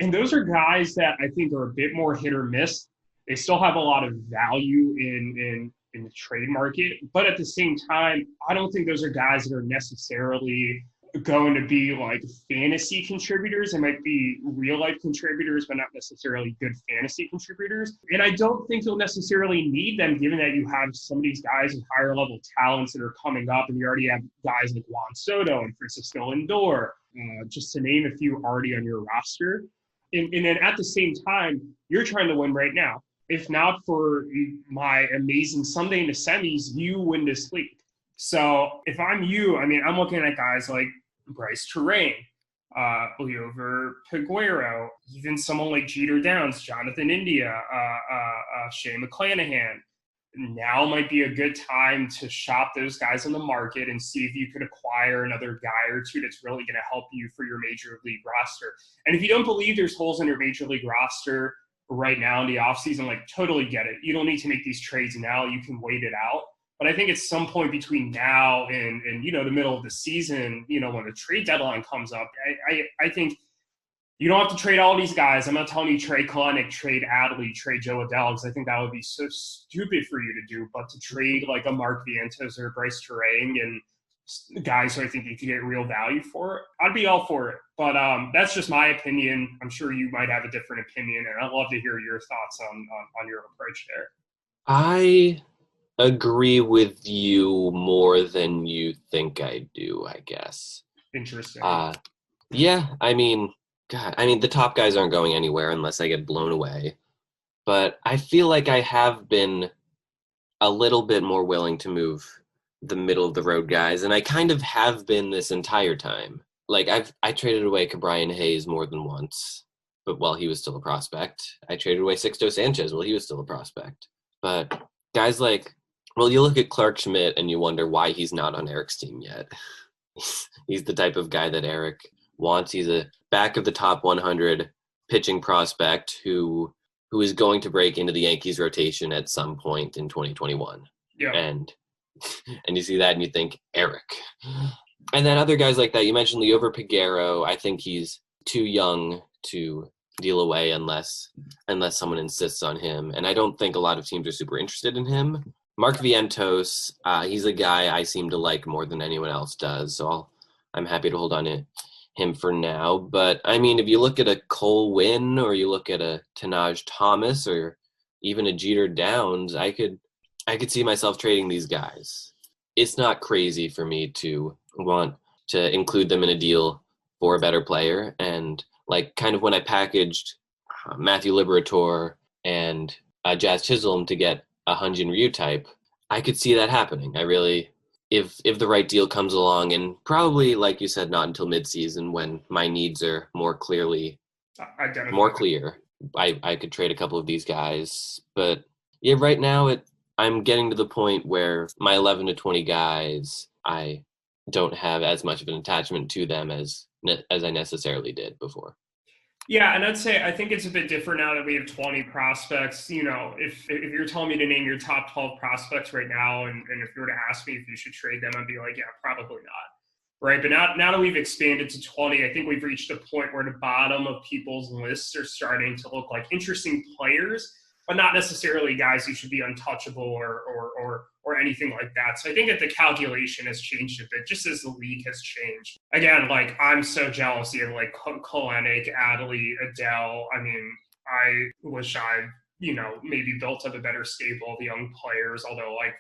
And those are guys that I think are a bit more hit or miss. They still have a lot of value in the trade market, but at the same time, I don't think those are guys that are necessarily going to be like fantasy contributors. They might be real life contributors, but not necessarily good fantasy contributors. And I don't think you'll necessarily need them, given that you have some of these guys with higher level talents that are coming up, and you already have guys like Juan Soto and Francisco Lindor, just to name a few already on your roster. And then at the same time, you're trying to win right now. If not for my amazing Sunday in the semis, you win this league. So if I'm you, I mean, I'm looking at guys like Bryce Terrain, Liover Peguero, even someone like Jeter Downs, Jonathan India, Shea McClanahan. Now might be a good time to shop those guys on the market and see if you could acquire another guy or two that's really going to help you for your major league roster. And if you don't believe there's holes in your major league roster right now in the offseason, like totally get it. You don't need to make these trades now. You can wait it out. But I think at some point between now and you know, the middle of the season, you know, when the trade deadline comes up, I think you don't have to trade all these guys. I'm not telling you trade Kalenic, trade Adley, trade Joe Adell, because I think that would be so stupid for you to do. But to trade like a Mark Vientos or Bryce Terang and guys who I think you could get real value for, I'd be all for it. But that's just my opinion. I'm sure you might have a different opinion, and I'd love to hear your thoughts on your approach there. I agree with you more than you think I do, I guess. Interesting. Yeah, I mean, God, the top guys aren't going anywhere unless I get blown away. But I feel like I have been a little bit more willing to move the middle of the road guys, and I kind of have been this entire time. Like I traded away Cabrian Hayes more than once, but while he was still a prospect. I traded away Sixto Sanchez while he was still a prospect. But guys like, well, you look at Clark Schmidt and you wonder why he's not on Eric's team yet. He's the type of guy that Eric wants. He's a back of the top 100 pitching prospect who is going to break into the Yankees rotation at some point in 2021. Yeah. And you see that and you think, Eric. And then other guys like that, you mentioned Liover Peguero. I think he's too young to deal away unless someone insists on him. And I don't think a lot of teams are super interested in him. Mark Vientos, he's a guy I seem to like more than anyone else does. So I'm happy to hold on to him for now. But, I mean, if you look at a Cole Winn or you look at a Tanaj Thomas or even a Jeter Downs, I could see myself trading these guys. It's not crazy for me to want to include them in a deal for a better player. And, like, kind of when I packaged Matthew Liberatore and Jazz Chisholm to get a Hyun-Jin Ryu type, I could see that happening. I really, if the right deal comes along, and probably, like you said, not until midseason when my needs are more clear, I could trade a couple of these guys. But yeah, right now I'm getting to the point where my 11 to 20 guys, I don't have as much of an attachment to them as I necessarily did before. Yeah, and I'd say I think it's a bit different now that we have 20 prospects. You know, if you're telling me to name your top 12 prospects right now, and if you were to ask me if you should trade them, I'd be like, yeah, probably not. Right? But now that we've expanded to 20, I think we've reached a point where the bottom of people's lists are starting to look like interesting players, but not necessarily guys who should be untouchable or anything like that. So I think that the calculation has changed a bit, just as the league has changed. Again, like, I'm so jealous of like Kalenic, Adley, Adele. I mean, I wish I, maybe built up a better stable of young players, although like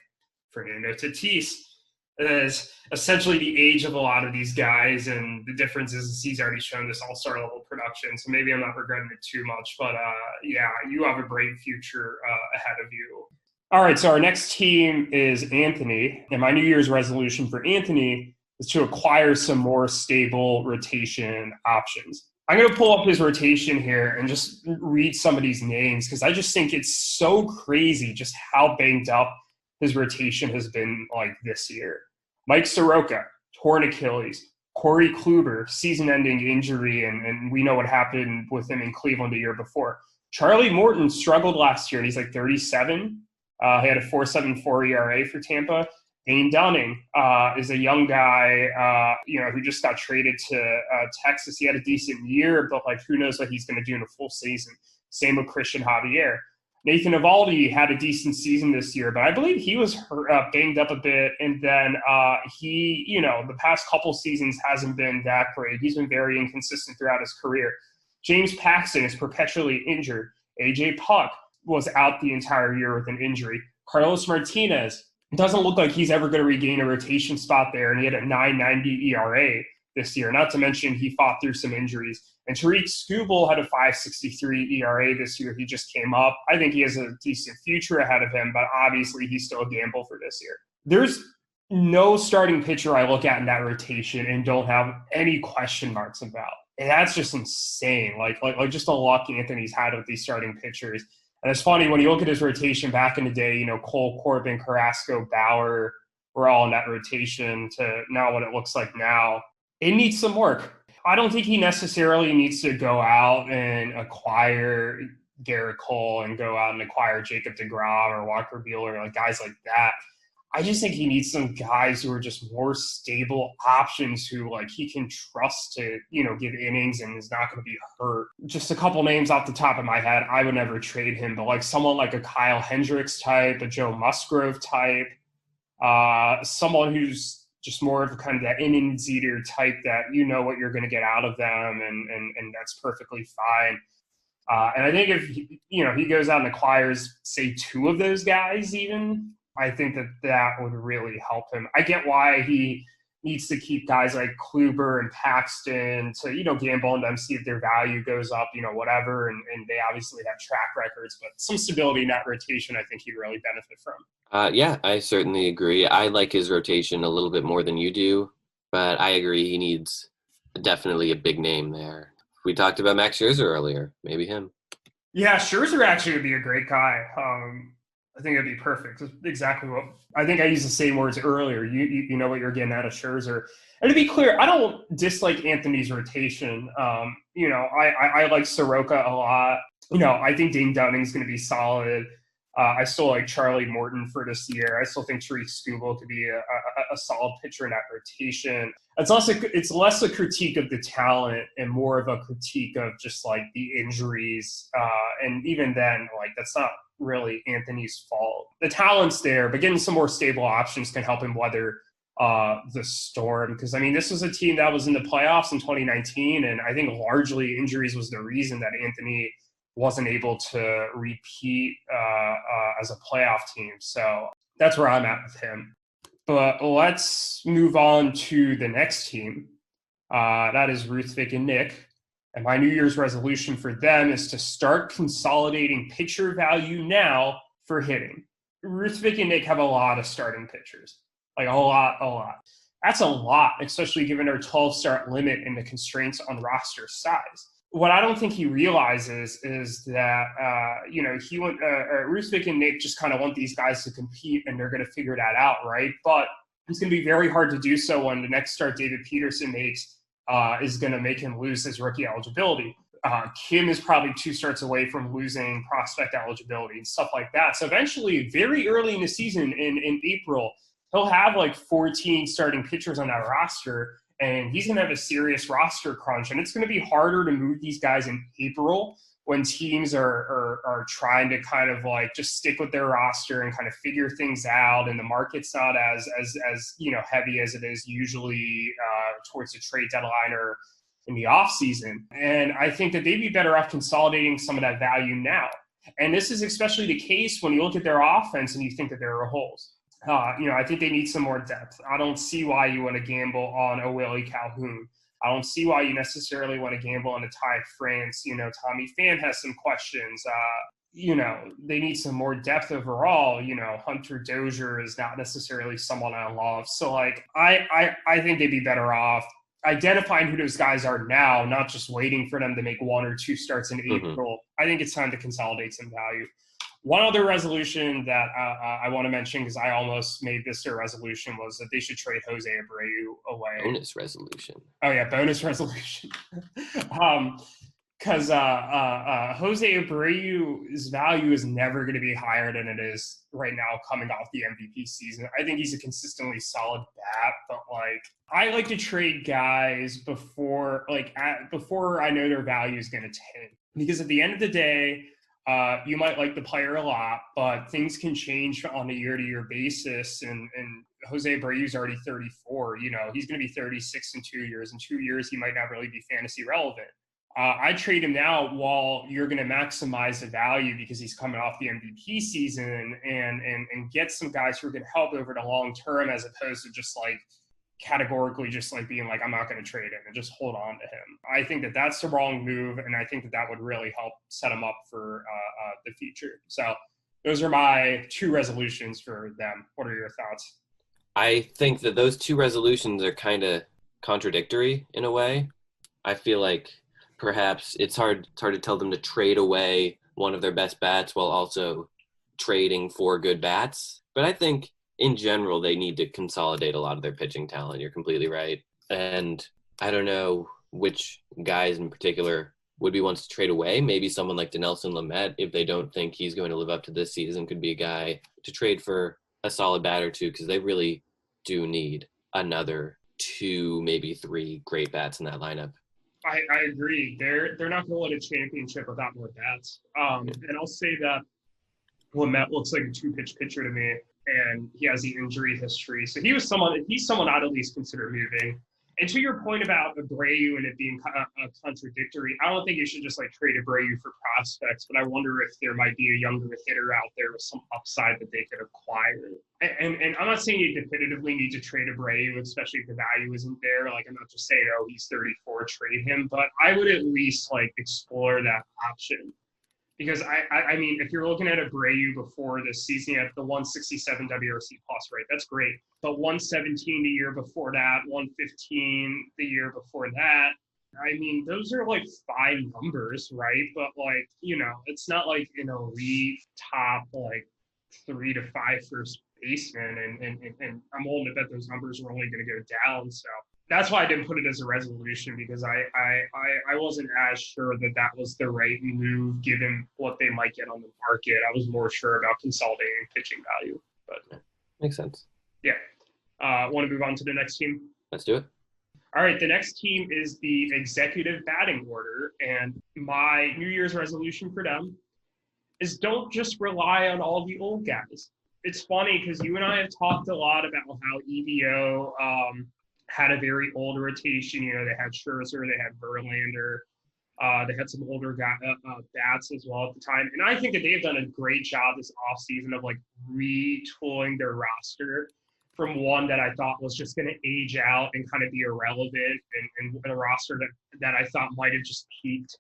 Fernando Tatis is essentially the age of a lot of these guys, and the difference is he's already shown this all-star level production, so maybe I'm not regretting it too much, but yeah, you have a bright future ahead of you. All right, so our next team is Anthony, and my New Year's resolution for Anthony is to acquire some more stable rotation options. I'm going to pull up his rotation here and just read some of these names, because I just think it's so crazy just how banged up his rotation has been like this year. Mike Soroka, torn Achilles. Corey Kluber, season-ending injury, and we know what happened with him in Cleveland the year before. Charlie Morton struggled last year, and he's like 37. He had a 4.74 ERA for Tampa. Dane Dunning is a young guy, who just got traded to Texas. He had a decent year, but like, who knows what he's going to do in a full season. Same with Christian Javier. Nathan Eovaldi had a decent season this year, but I believe he was banged up a bit. And then he, the past couple seasons hasn't been that great. He's been very inconsistent throughout his career. James Paxton is perpetually injured. AJ Puck was out the entire year with an injury. Carlos Martinez doesn't look like he's ever going to regain a rotation spot there, and he had a 9.90 ERA this year. Not to mention he fought through some injuries. And Tariq Skubal had a 5.63 ERA this year. He just came up. I think he has a decent future ahead of him, but obviously he's still a gamble for this year. There's no starting pitcher I look at in that rotation and don't have any question marks about. And that's just insane. Like just the luck Anthony's had with these starting pitchers. And it's funny, when you look at his rotation back in the day, Cole, Corbin, Carrasco, Bauer were all in that rotation to now what it looks like now. It needs some work. I don't think he necessarily needs to go out and acquire Garrett Cole and go out and acquire Jacob deGrom or Walker Buehler, like guys like that. I just think he needs some guys who are just more stable options who like he can trust to, give innings and is not going to be hurt. Just a couple names off the top of my head. I would never trade him, but like someone like a Kyle Hendricks type, a Joe Musgrove type, someone who's just more of kind of that innings eater type that you know what you're going to get out of them, and that's perfectly fine. And I think if he goes out and acquires, say, 2 of those guys even, I think that would really help him. I get why he needs to keep guys like Kluber and Paxton to, gamble on them, see if their value goes up, whatever. And they obviously have track records, but some stability in that rotation I think he'd really benefit from. Yeah, I certainly agree. I like his rotation a little bit more than you do, but I agree he needs definitely a big name there. We talked about Max Scherzer earlier. Maybe him. Yeah, Scherzer actually would be a great guy. I think it'd be perfect. It's exactly what I think. I used the same words earlier. You know what you're getting out of Scherzer. And to be clear, I don't dislike Anthony's rotation. I like Soroka a lot. I think Dane Dunning's going to be solid. I still like Charlie Morton for this year. I still think Tariq Skubal could be a solid pitcher in that rotation. It's less a critique of the talent and more of a critique of just like the injuries. And even then, like that's not really Anthony's fault. The talent's there, but getting some more stable options can help him weather the storm. Because this was a team that was in the playoffs in 2019, and I think largely injuries was the reason that Anthony wasn't able to repeat as a playoff team. So that's where I'm at with him. But let's move on to the next team. That is Ruth, Vic, and Nick. And my New Year's resolution for them is to start consolidating pitcher value now for hitting. Ruth, Vic, and Nick have a lot of starting pitchers. Like a lot. That's a lot, especially given our 12-start limit and the constraints on roster size. What I don't think he realizes is that, Ruth, Vic, and Nick just kind of want these guys to compete, and they're going to figure that out, right? But it's going to be very hard to do so when the next start David Peterson makes is going to make him lose his rookie eligibility. Kim is probably 2 starts away from losing prospect eligibility and stuff like that. So eventually, very early in the season, in April, he'll have like 14 starting pitchers on that roster, and he's going to have a serious roster crunch. And it's going to be harder to move these guys in April when teams are trying to kind of like just stick with their roster and kind of figure things out. And the market's not as heavy as it is usually towards the trade deadline or in the off season. And I think that they'd be better off consolidating some of that value now. And this is especially the case when you look at their offense and you think that there are holes. I think they need some more depth. I don't see why you want to gamble on a Willie Calhoun. I don't see why you necessarily want to gamble on a Ty France. Tommy Pham has some questions. They need some more depth overall. Hunter Dozier is not necessarily someone I love. So, like, I think they'd be better off identifying who those guys are now, not just waiting for them to make 1 or 2 starts in April. I think it's time to consolidate some value. One other resolution that I want to mention, because I almost made this their resolution, was that they should trade Jose Abreu away. Bonus resolution. Oh, yeah, bonus resolution. Because Jose Abreu's value is never going to be higher than it is right now coming off the MVP season. I think he's a consistently solid bat, but, like, I like to trade guys before I know their value is going to tank. Because at the end of the day, you might like the player a lot, but things can change on a year-to-year basis. And Jose Abreu's already 34. He's going to be 36 in 2 years. In 2 years, he might not really be fantasy relevant. I trade him now while you're going to maximize the value because he's coming off the MVP season and get some guys who are going to help over the long term, as opposed to just like categorically just like being like, I'm not going to trade him and just hold on to him. I think that that's the wrong move, and I think that would really help set him up for the future. So those are my 2 resolutions for them. What are your thoughts? I think that those 2 resolutions are kind of contradictory in a way. I feel like perhaps it's hard to tell them to trade away one of their best bats while also trading for good bats. But I think in general, they need to consolidate a lot of their pitching talent. You're completely right. And I don't know which guys in particular would be ones to trade away. Maybe someone like Dinelson Lamet, if they don't think he's going to live up to this season, could be a guy to trade for a solid bat or 2, because they really do need another 2, maybe 3 great bats in that lineup. I agree. They're not going to win a championship without more bats. And I'll say that Lamet looks like a two-pitch pitcher to me, and he has the injury history. So he's someone I'd at least consider moving. And to your point about Abreu and it being contradictory, I don't think you should just like trade Abreu for prospects, but I wonder if there might be a younger hitter out there with some upside that they could acquire. And I'm not saying you definitively need to trade Abreu, especially if the value isn't there. Like, I'm not just saying, oh, he's 34, trade him, but I would at least like explore that option. Because I mean, if you're looking at Abreu before this season, you have the 167 WRC plus, right? That's great. But 117 the year before that, 115 the year before that. I mean, those are like fine numbers, right? But like, you know, it's not like an elite top like 3 to 5 first baseman. And I'm willing to bet those numbers are only going to go down. So that's why I didn't put it as a resolution, because I wasn't as sure that that was the right move given what they might get on the market. I was more sure about consolidating pitching value. But makes sense. Yeah. Want to move on to the next team? Let's do it. All right. The next team is the executive batting order. And my New Year's resolution for them is don't just rely on all the old guys. It's funny because you and I have talked a lot about how EVO had a very old rotation. You know, they had Scherzer, they had Verlander, they had some older bats as well at the time. And I think that they've done a great job this offseason of like retooling their roster from one that I thought was just going to age out and kind of be irrelevant, and a roster that I thought might have just peaked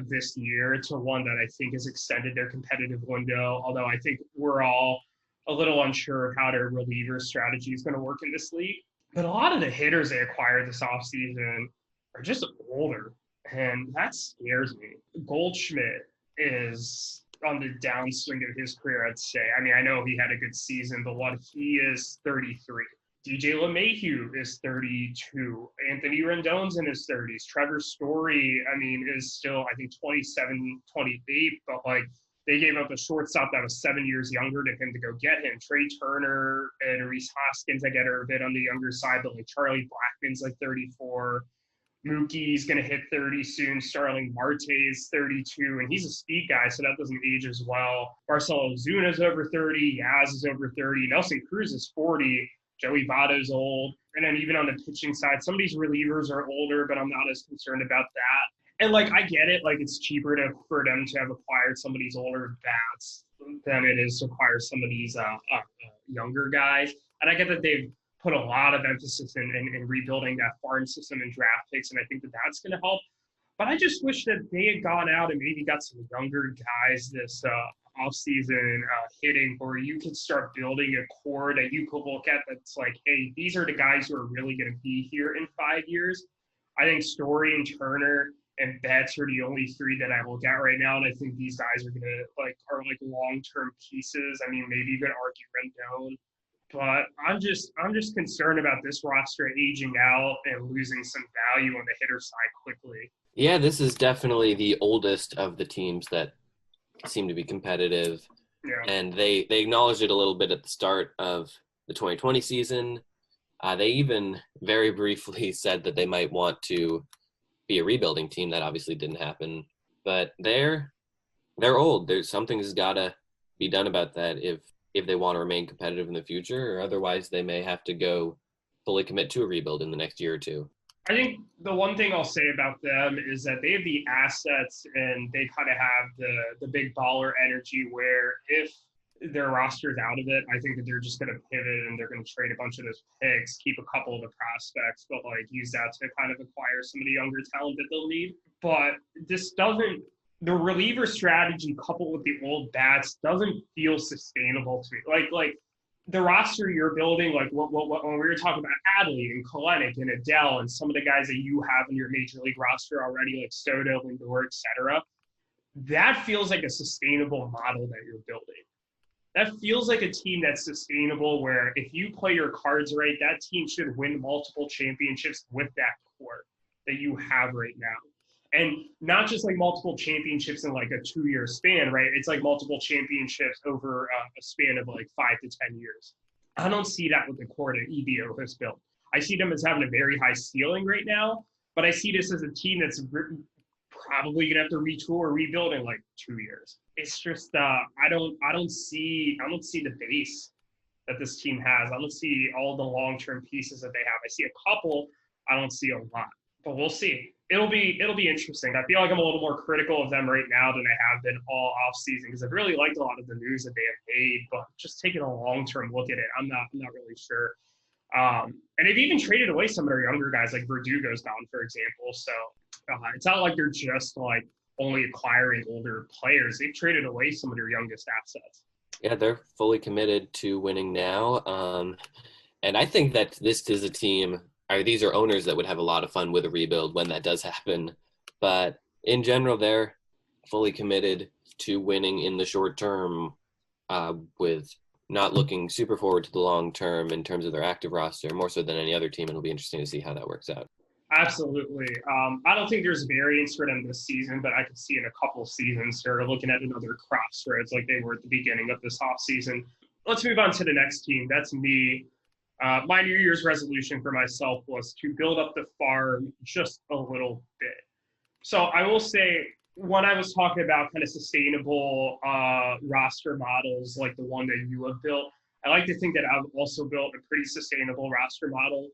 this year, to one that I think has extended their competitive window. Although I think we're all a little unsure of how their reliever strategy is going to work in this league. But a lot of the hitters they acquired this offseason are just older, and that scares me. Goldschmidt is on the downswing of his career, I'd say. I mean, I know he had a good season, but what, he is 33. DJ LeMahieu is 32. Anthony Rendon's in his 30s. Trevor Story, I mean, is still, I think, 27, 28, but like, they gave up a shortstop that was 7 years younger to him to go get him. Trey Turner and Reese Hoskins, I get, are a bit on the younger side, but like Charlie Blackmon's like 34. Mookie's going to hit 30 soon. Starling Marte is 32, and he's a speed guy, so that doesn't age as well. Marcelo Ozuna's over 30. Yaz is over 30. Nelson Cruz is 40. Joey Votto's old. And then even on the pitching side, some of these relievers are older, but I'm not as concerned about that. And, like, I get it. Like, it's cheaper for them to have acquired some of these older bats than it is to acquire some of these younger guys. And I get that they've put a lot of emphasis in rebuilding that farm system and draft picks, and I think that that's going to help. But I just wish that they had gone out and maybe got some younger guys this offseason hitting, where you could start building a core that you could look at that's like, hey, these are the guys who are really going to be here in 5 years. I think Story and Turner and Betts are the only three that I look at right now, and I think these guys are are long-term pieces. I mean, maybe you could argue Rendon, but I'm just concerned about this roster aging out and losing some value on the hitter side quickly. Yeah, this is definitely the oldest of the teams that seem to be competitive. Yeah. And they acknowledged it a little bit at the start of the 2020 season. They even very briefly said that they might want to be a rebuilding team. That obviously didn't happen. But they're old. Something's got to be done about that if they want to remain competitive in the future, or otherwise they may have to go fully commit to a rebuild in the next year or two. I think the one thing I'll say about them is that they have the assets and they kind of have the big baller energy, where if their roster's out of it, I think that they're just going to pivot and they're going to trade a bunch of those picks, keep a couple of the prospects, but like use that to kind of acquire some of the younger talent that they'll need. But the reliever strategy coupled with the old bats doesn't feel sustainable to me. Like the roster you're building, like what when we were talking about Adley and Kalenic and Adele and some of the guys that you have in your major league roster already, like Soto, Lindor, etc., that feels like a sustainable model that you're building. That feels like a team that's sustainable, where if you play your cards right, that team should win multiple championships with that core that you have right now. And not just like multiple championships in like a 2-year span, right? It's like multiple championships over a span of like 5 to 10 years. I don't see that with the core that EVO has built. I see them as having a very high ceiling right now, but I see this as a team that's probably going to have to retool or rebuild in like 2 years. it's just I don't see the base that this team has. I don't see all the long-term pieces that they have. I see a couple. I don't see a lot, but we'll see. It'll be interesting. I feel like I'm a little more critical of them right now than I have been all off season because I've really liked a lot of the moves that they have made, but just taking a long-term look at it, I'm not really sure. And they've even traded away some of their younger guys, like Verdugo's gone, for example. So it's not like they're just like only acquiring older players. They've traded away some of their youngest assets. Yeah, they're fully committed to winning now. And I think that this is a team, or these are owners that would have a lot of fun with a rebuild when that does happen. But in general, they're fully committed to winning in the short term with not looking super forward to the long term in terms of their active roster, more so than any other team. It'll be interesting to see how that works out. Absolutely. I don't think there's variance for them this season, but I could see in a couple seasons they're looking at another crossroads like they were at the beginning of this offseason. Let's move on to the next team. That's me. My New Year's resolution for myself was to build up the farm just a little bit. So I will say, when I was talking about kind of sustainable roster models like the one that you have built, I like to think that I've also built a pretty sustainable roster model.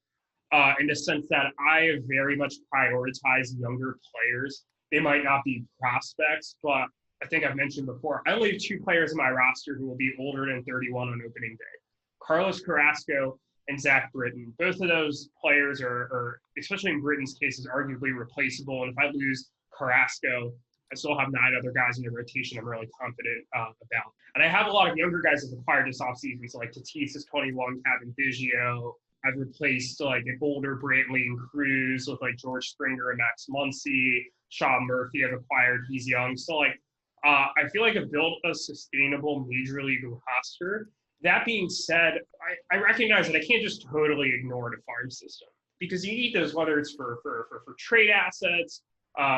In the sense that I have very much prioritized younger players. They might not be prospects, but I think I've mentioned before, I only have 2 players in my roster who will be older than 31 on opening day. Carlos Carrasco and Zach Britton. Both of those players are, especially in Britton's case, is arguably replaceable. And if I lose Carrasco, I still have 9 other guys in the rotation I'm really confident about. And I have a lot of younger guys that acquired this offseason. So like Tatis is 21, Kevin Biggio. I've replaced like an older Brantley and Cruz with like George Springer and Max Muncy. Sean Murphy I've acquired. He's young. So like I feel like I've built a sustainable major league roster. That being said, I recognize that I can't just totally ignore the farm system because you need those, whether it's for trade assets,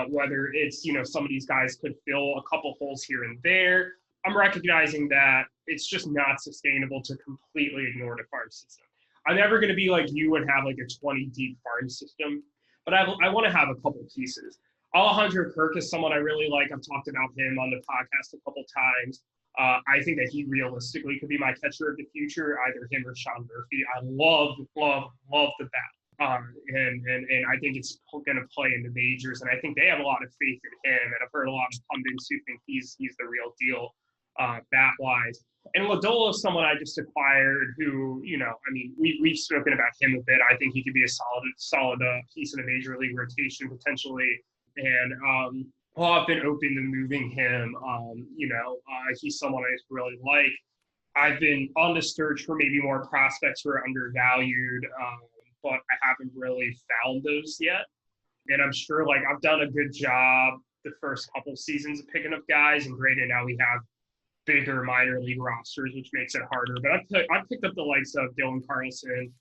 whether it's, you know, some of these guys could fill a couple holes here and there. I'm recognizing that it's just not sustainable to completely ignore the farm system. I'm never going to be like you and have like a 20 deep farm system, but I want to have a couple pieces. Alejandro Kirk is someone I really like. I've talked about him on the podcast a couple times. I think that he realistically could be my catcher of the future, either him or Sean Murphy. I love the bat. And I think it's going to play in the majors, and I think they have a lot of faith in him. And I've heard a lot of pundits who think he's the real deal bat-wise. And Lodolo is someone I just acquired who, you know, I mean, we've spoken about him a bit. I think he could be a solid piece in the major league rotation potentially. And I've been open to moving him. He's someone I really like. I've been on the search for maybe more prospects who are undervalued, but I haven't really found those yet. And I'm sure, like, I've done a good job the first couple seasons of picking up guys, and granted, now we have bigger minor league rosters, which makes it harder. But I've picked up the likes of Dylan Carlson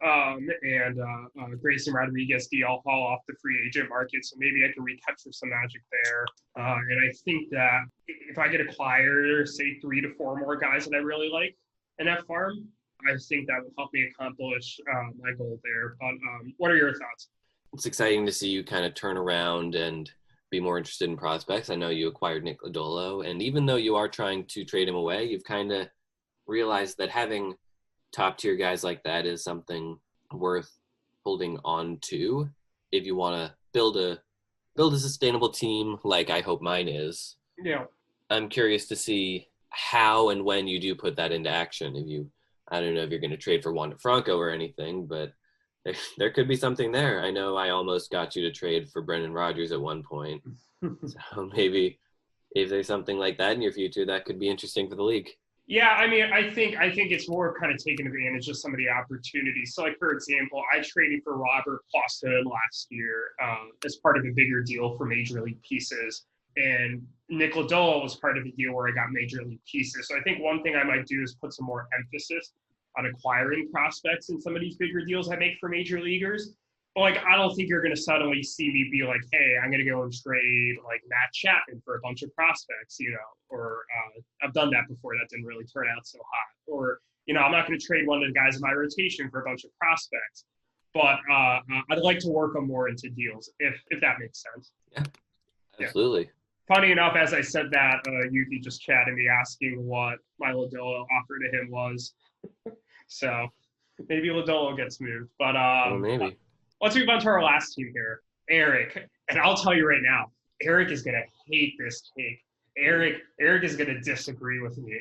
and Grayson Rodriguez, DL Hall off the free agent market, so maybe I can recapture some magic there. And I think that if I could acquire, say, 3 to 4 more guys that I really like in that farm, I think that would help me accomplish my goal there. But what are your thoughts? It's exciting to see you kind of turn around and be more interested in prospects. I know you acquired Nick Lodolo, and even though you are trying to trade him away, you've kind of realized that having top-tier guys like that is something worth holding on to if you want to build a sustainable team like I hope mine is. Yeah. I'm curious to see how and when you do put that into action. I don't know if you're going to trade for Wander Franco or anything, but there could be something there. I know I almost got you to trade for Brendan Rodgers at one point. So maybe if there's something like that in your future, that could be interesting for the league. Yeah, I mean, I think it's more kind of taking advantage of some of the opportunities. So, like, for example, I traded for Robert Ploston last year as part of a bigger deal for major league pieces. And Nick Lodolo was part of a deal where I got major league pieces. So I think one thing I might do is put some more emphasis on acquiring prospects in some of these bigger deals I make for major leaguers. But, like, I don't think you're going to suddenly see me be like, hey, I'm going to go and trade, like, Matt Chapman for a bunch of prospects, you know, or I've done that before. That didn't really turn out so hot. Or, you know, I'm not going to trade one of the guys in my rotation for a bunch of prospects. But I'd like to work them more into deals, if that makes sense. Yeah, absolutely. Funny enough, as I said that, Yuki just chatted me asking what my Lodolo offer to him was. So maybe Lodolo gets moved. But Well, maybe. let's move on to our last team here, Eric. And I'll tell you right now, Eric is going to hate this take. Eric is going to disagree with me.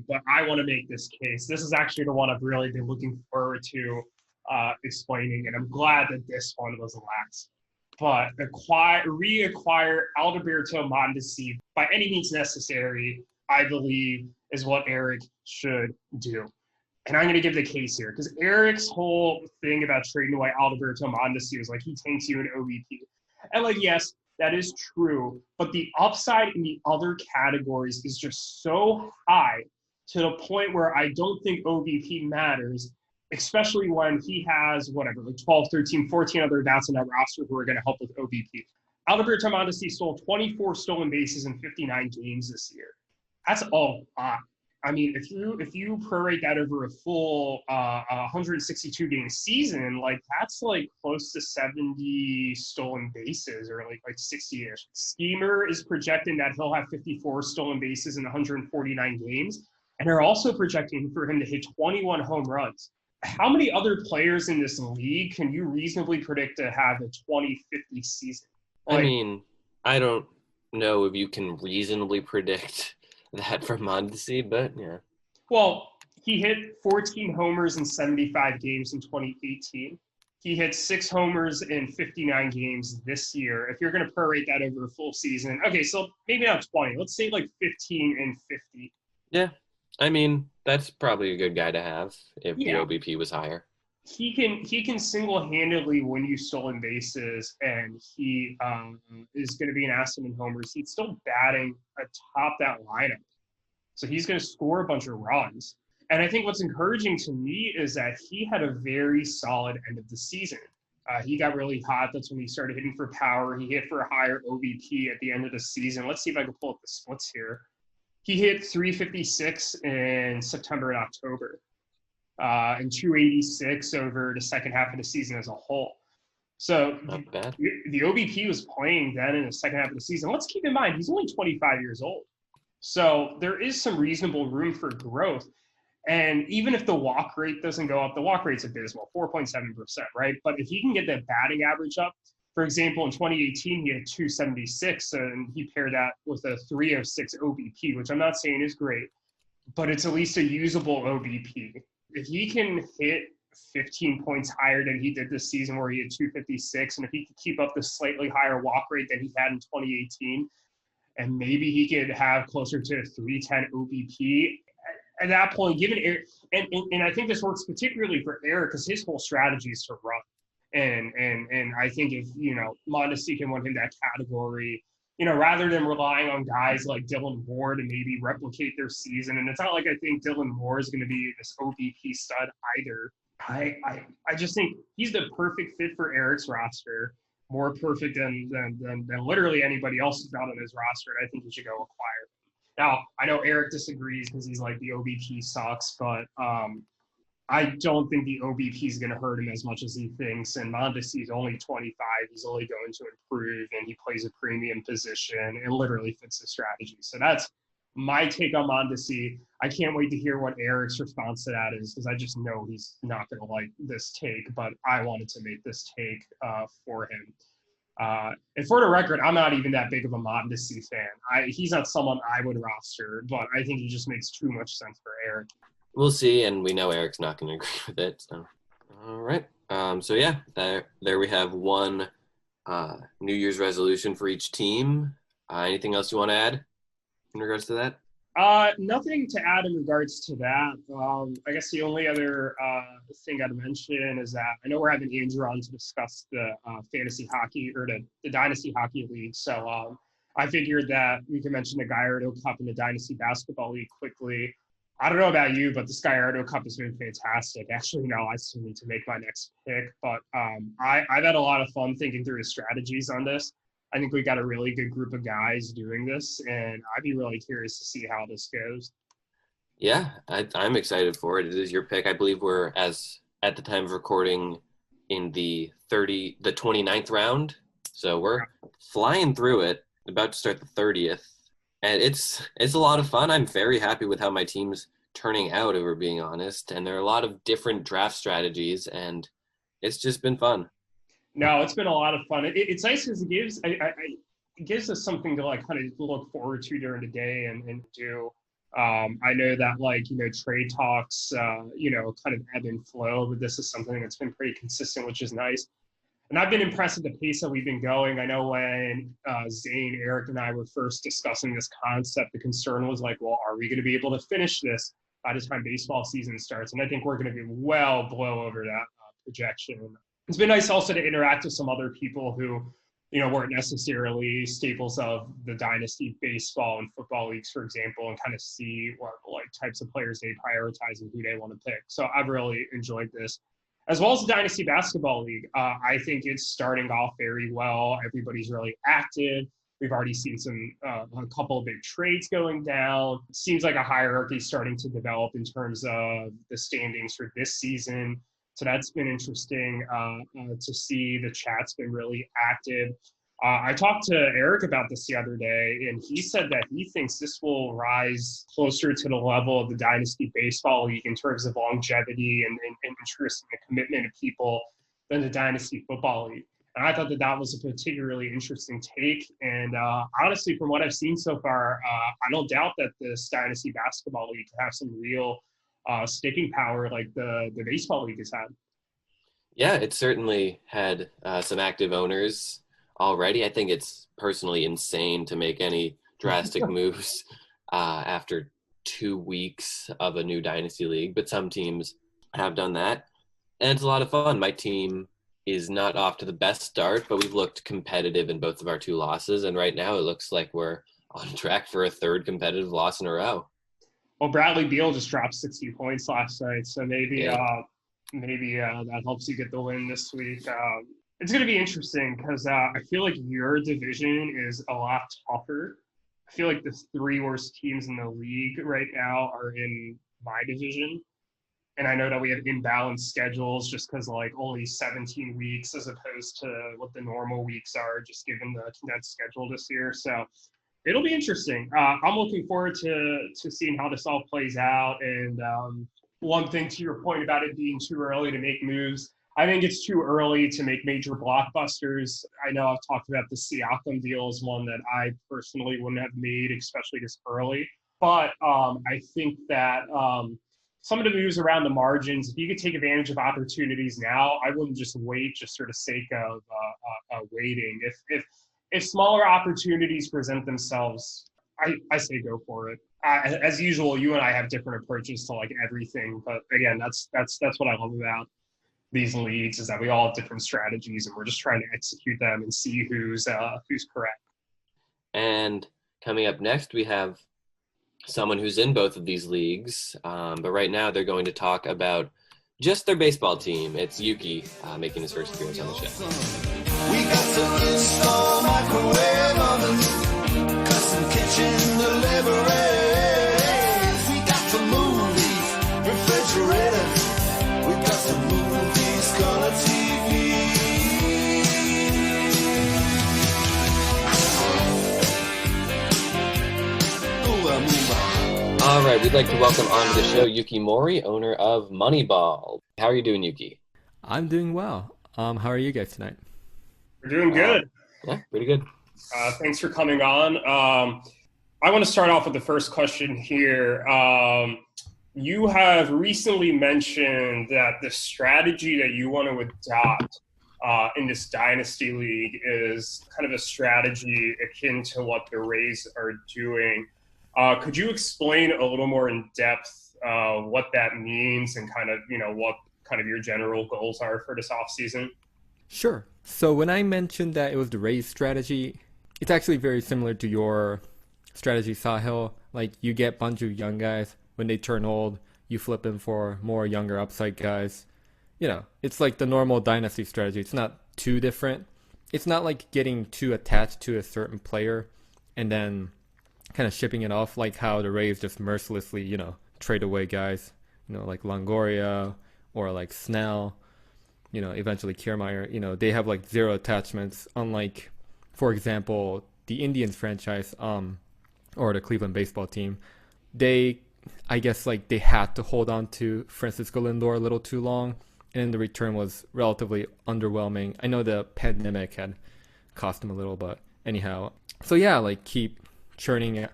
But I want to make this case. This is actually the one I've really been looking forward to explaining, and I'm glad that this one was last. But reacquire Alberto Mondesi by any means necessary, I believe, is what Eric should do. And I'm going to give the case here because Eric's whole thing about trading away Alberto Mondesi was like he tanks you in OBP. And like, yes, that is true, but the upside in the other categories is just so high to the point where I don't think OBP matters, especially when he has, whatever, like 12, 13, 14 other bats on that roster who are going to help with OBP. Alberto Mondesi stole 24 stolen bases in 59 games this year. That's a lot. I mean, if you prorate that over a full 162 game season, like that's like close to 70 stolen bases or like 60-ish. Schemer is projecting that he'll have 54 stolen bases in 149 games, and they're also projecting for him to hit 21 home runs. How many other players in this league can you reasonably predict to have a 20-50 season? I mean, I don't know if you can reasonably predict that for Mondesi, but yeah. Well, he hit 14 homers in 75 games in 2018. He hit 6 homers in 59 games this year. If you're going to prorate that over a full season, okay, so maybe not 20. Let's say like 15 and 50. Yeah, I mean, that's probably a good guy to have if the OBP was higher. He can single-handedly win you stolen bases, and he is going to be an asset in homers. He's still batting atop that lineup, so he's going to score a bunch of runs. And I think what's encouraging to me is that he had a very solid end of the season. He got really hot. That's when he started hitting for power. He hit for a higher OBP at the end of the season. Let's see if I can pull up the splits here. He hit 356 in September and October. And 286 over the second half of the season as a whole. So the OBP was playing then in the second half of the season. Let's keep in mind, he's only 25 years old. So there is some reasonable room for growth. And even if the walk rate doesn't go up, the walk rate's abysmal, 4.7%, right? But if he can get that batting average up, for example, in 2018, he had 276, and he paired that with a 306 OBP, which I'm not saying is great, but it's at least a usable OBP. If he can hit 15 points higher than he did this season where he had 256, and if he could keep up the slightly higher walk rate than he had in 2018, and maybe he could have closer to a 310 OBP, at that point, given Eric, and I think this works particularly for Eric because his whole strategy is to run. And I think if, Mondesi can win him that category, rather than relying on guys like Dylan Moore to maybe replicate their season. And it's not like I think Dylan Moore is going to be this OBP stud either. I just think he's the perfect fit for Eric's roster, more perfect than literally anybody else who's not on his roster. And I think he should go acquire him. Now, I know Eric disagrees because he's like the OBP sucks, but I don't think the OBP is going to hurt him as much as he thinks. And Mondesi is only 25. He's only going to improve, and he plays a premium position and literally fits the strategy. So that's my take on Mondesi. I can't wait to hear what Eric's response to that is because I just know he's not going to like this take, but I wanted to make this take for him. And for the record, I'm not even that big of a Mondesi fan. He's not someone I would roster, but I think he just makes too much sense for Eric. We'll see, and we know Eric's not going to agree with it. So, all right. So yeah, there we have one New Year's resolution for each team. Anything else you want to add in regards to that? Nothing to add in regards to that. I guess the only other thing I'd mention is that I know we're having Andrew on to discuss the fantasy hockey or the Dynasty Hockey League. So I figured that we can mention the Gallardo Cup and the Dynasty Basketball League quickly. I don't know about you, but the Gallardo Cup has been fantastic. Actually, no, I still need to make my next pick. But I've had a lot of fun thinking through the strategies on this. I think we got a really good group of guys doing this, and I'd be really curious to see how this goes. Yeah, I'm excited for it. It is your pick. I believe we're, as at the time of recording, in the 29th round. So we're flying through it. about to start the 30th. And it's a lot of fun. I'm very happy with how my team's turning out, if we're being honest. And there are a lot of different draft strategies, and it's just been fun. No, it's been a lot of fun. It's nice because it gives us something to like kind of look forward to during the day and do. I know that like, trade talks, kind of ebb and flow, but this is something that's been pretty consistent, which is nice. And I've been impressed with the pace that we've been going. I know when Zane, Eric, and I were first discussing this concept, the concern was like, well, are we going to be able to finish this by the time baseball season starts? And I think we're going to be well below over that projection. It's been nice also to interact with some other people who, weren't necessarily staples of the dynasty baseball and football leagues, for example, and kind of see what like types of players they prioritize and who they want to pick. So I've really enjoyed this. As well as the Dynasty Basketball League, I think it's starting off very well. Everybody's really active. We've already seen a couple of big trades going down. It seems like a hierarchy starting to develop in terms of the standings for this season. So that's been interesting to see. The chat's been really active. I talked to Eric about this the other day, and he said that he thinks this will rise closer to the level of the Dynasty Baseball League in terms of longevity and interest and the commitment of people than the Dynasty Football League. And I thought that was a particularly interesting take. And honestly, from what I've seen so far, I don't doubt that this Dynasty Basketball League could have some real sticking power like the Baseball League has had. Yeah, it certainly had some active owners already. I think it's personally insane to make any drastic moves after 2 weeks of a new Dynasty League, but some teams have done that. And it's a lot of fun. My team is not off to the best start, but we've looked competitive in both of our 2 losses. And right now it looks like we're on track for a 3rd competitive loss in a row. Well, Bradley Beal just dropped 60 points last night, so maybe that helps you get the win this week. It's going to be interesting because I feel like your division is a lot tougher. I feel like the 3 worst teams in the league right now are in my division. And I know that we have imbalanced schedules just because like only 17 weeks as opposed to what the normal weeks are, just given the condensed schedule this year. So it'll be interesting. I'm looking forward to seeing how this all plays out. And one thing to your point about it being too early to make moves, I think it's too early to make major blockbusters. I know I've talked about the Siakam deal as one that I personally wouldn't have made, especially this early. But I think that some of the moves around the margins, if you could take advantage of opportunities now, I wouldn't just wait just for the sake of waiting. If smaller opportunities present themselves, I say go for it. As usual, you and I have different approaches to like everything, but again, that's what I love about these leagues is that we all have different strategies and we're just trying to execute them and see who's correct. And coming up next, we have someone who's in both of these leagues, but right now they're going to talk about just their baseball team. It's Yuki making his first appearance on the show. We got some install microwave ovens, custom kitchen deliveries. We got the movies, refrigerators. We got the movies, color TV. All right, we'd like to welcome onto the show Yuki Mori, owner of Moneyball. How are you doing, Yuki? I'm doing well. How are you guys tonight? We're doing good. Yeah, pretty good. Thanks for coming on. I want to start off with the first question here. You have recently mentioned that the strategy that you want to adopt in this Dynasty League is kind of a strategy akin to what the Rays are doing. Could you explain a little more in depth what that means and kind of, what kind of your general goals are for this offseason? Sure. So when I mentioned that it was the Rays strategy, it's actually very similar to your strategy, Sahil. Like you get a bunch of young guys. When they turn old, you flip them for more younger upside guys. It's like the normal dynasty strategy. It's not too different. It's not like getting too attached to a certain player and then kind of shipping it off like how the Rays just mercilessly, trade away guys, like Longoria or like Snell, eventually Kiermaier, they have like zero attachments. Unlike, for example, the Indians franchise, or the Cleveland baseball team, I guess like they had to hold on to Francisco Lindor a little too long, and the return was relatively underwhelming. I know the pandemic had cost him a little, but anyhow. So yeah, like keep churning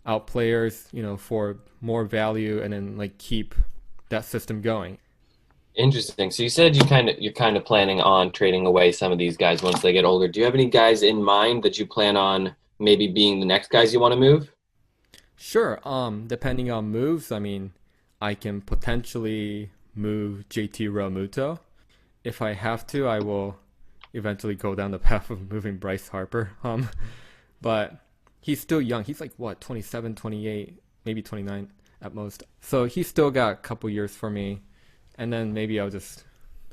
out players, for more value, and then like keep that system going. Interesting. So you said you're kind of planning on trading away some of these guys once they get older. Do you have any guys in mind that you plan on maybe being the next guys you want to move? Sure. Depending on moves, I mean, I can potentially move JT Realmuto. If I have to, I will eventually go down the path of moving Bryce Harper. But he's still young. He's like, 27, 28, maybe 29 at most. So he's still got a couple years for me. And then maybe I'll just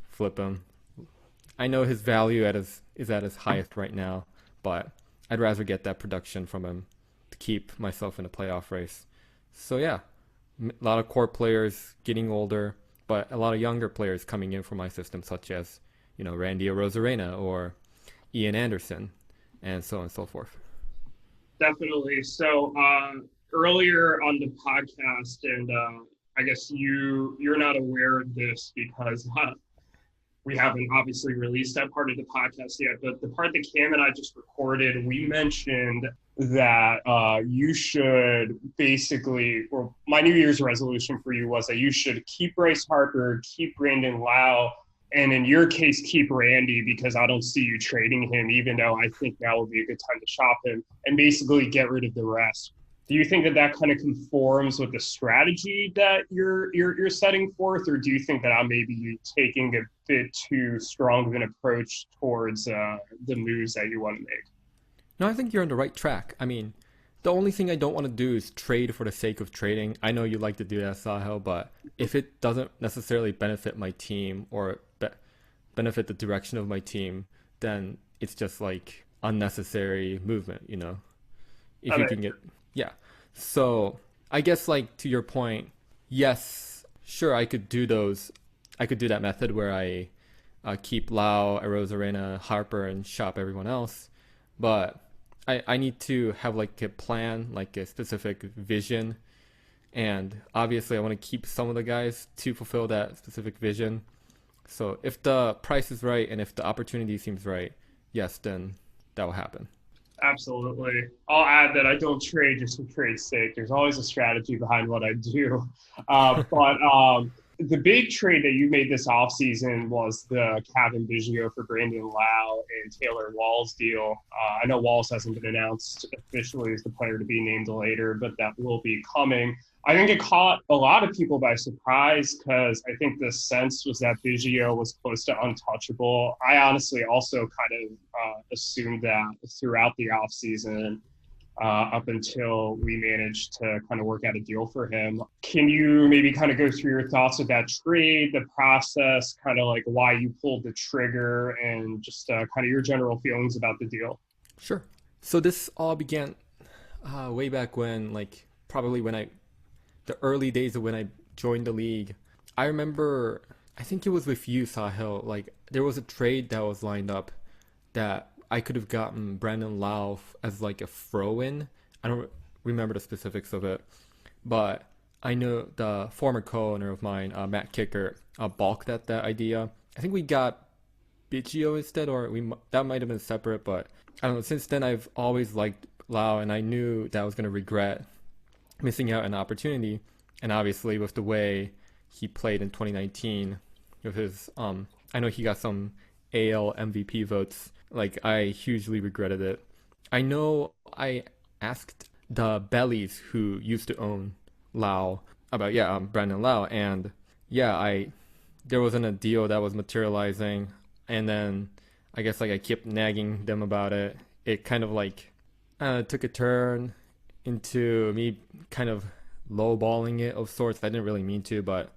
flip him. I know his value is at his highest right now, but I'd rather get that production from him to keep myself in a playoff race. So yeah, a lot of core players getting older, but a lot of younger players coming in for my system, such as, Randy Arozarena or Ian Anderson, and so on and so forth. Definitely. So earlier on the podcast, and I guess you're not aware of this because we haven't obviously released that part of the podcast yet, but the part that Cam and I just recorded, we mentioned that you should basically, or my New Year's resolution for you was that you should keep Bryce Harper, keep Brandon Lau, and in your case, keep Randy, because I don't see you trading him, even though I think now would be a good time to shop him, and basically get rid of the rest. Do you think that kind of conforms with the strategy that you're setting forth, or do you think that I may be taking a bit too strong of an approach towards the moves that you want to make? No, I think you're on the right track. I mean, the only thing I don't want to do is trade for the sake of trading. I know you like to do that, Sahil, but if it doesn't necessarily benefit my team or benefit the direction of my team, then it's just like unnecessary movement, If you can get... Yeah. So I guess like to your point, yes, sure, I could do that method where I keep Lau, Arozarena, Harper, and shop everyone else. But I need to have like a plan, like a specific vision. And obviously I want to keep some of the guys to fulfill that specific vision. So if the price is right and if the opportunity seems right, yes, then that will happen. Absolutely. I'll add that I don't trade just for trade's sake. There's always a strategy behind what I do. But the big trade that you made this offseason was the Kevin Biggio for Brandon Lau and Taylor Wall's deal. I know Walls hasn't been announced officially as the player to be named later, but that will be coming. I think it caught a lot of people by surprise because I think the sense was that Biggio was close to untouchable. I honestly also kind of assumed that throughout the offseason up until we managed to kind of work out a deal for him. Can you maybe kind of go through your thoughts of that trade, the process, kind of like why you pulled the trigger, and just kind of your general feelings about the deal? Sure. So this all began way back when, like probably the early days of when I joined the league. I remember, I think it was with you, Sahil, like there was a trade that was lined up that I could have gotten Brandon Lau as like a throw-in. I don't remember the specifics of it, but I know the former co-owner of mine, Matt Kicker, balked at that idea. I think we got Biggio instead, or that might have been separate, but I don't know. Since then, I've always liked Lau, and I knew that I was going to regret missing out on an opportunity. And obviously with the way he played in 2019 with his I know he got some AL MVP votes, like I hugely regretted it. I know I asked the Bellies who used to own Lau about Brandon Lau, and there wasn't a deal that was materializing, and then I guess like I kept nagging them about it. It kind of like took a turn into me kind of lowballing it of sorts. I didn't really mean to, but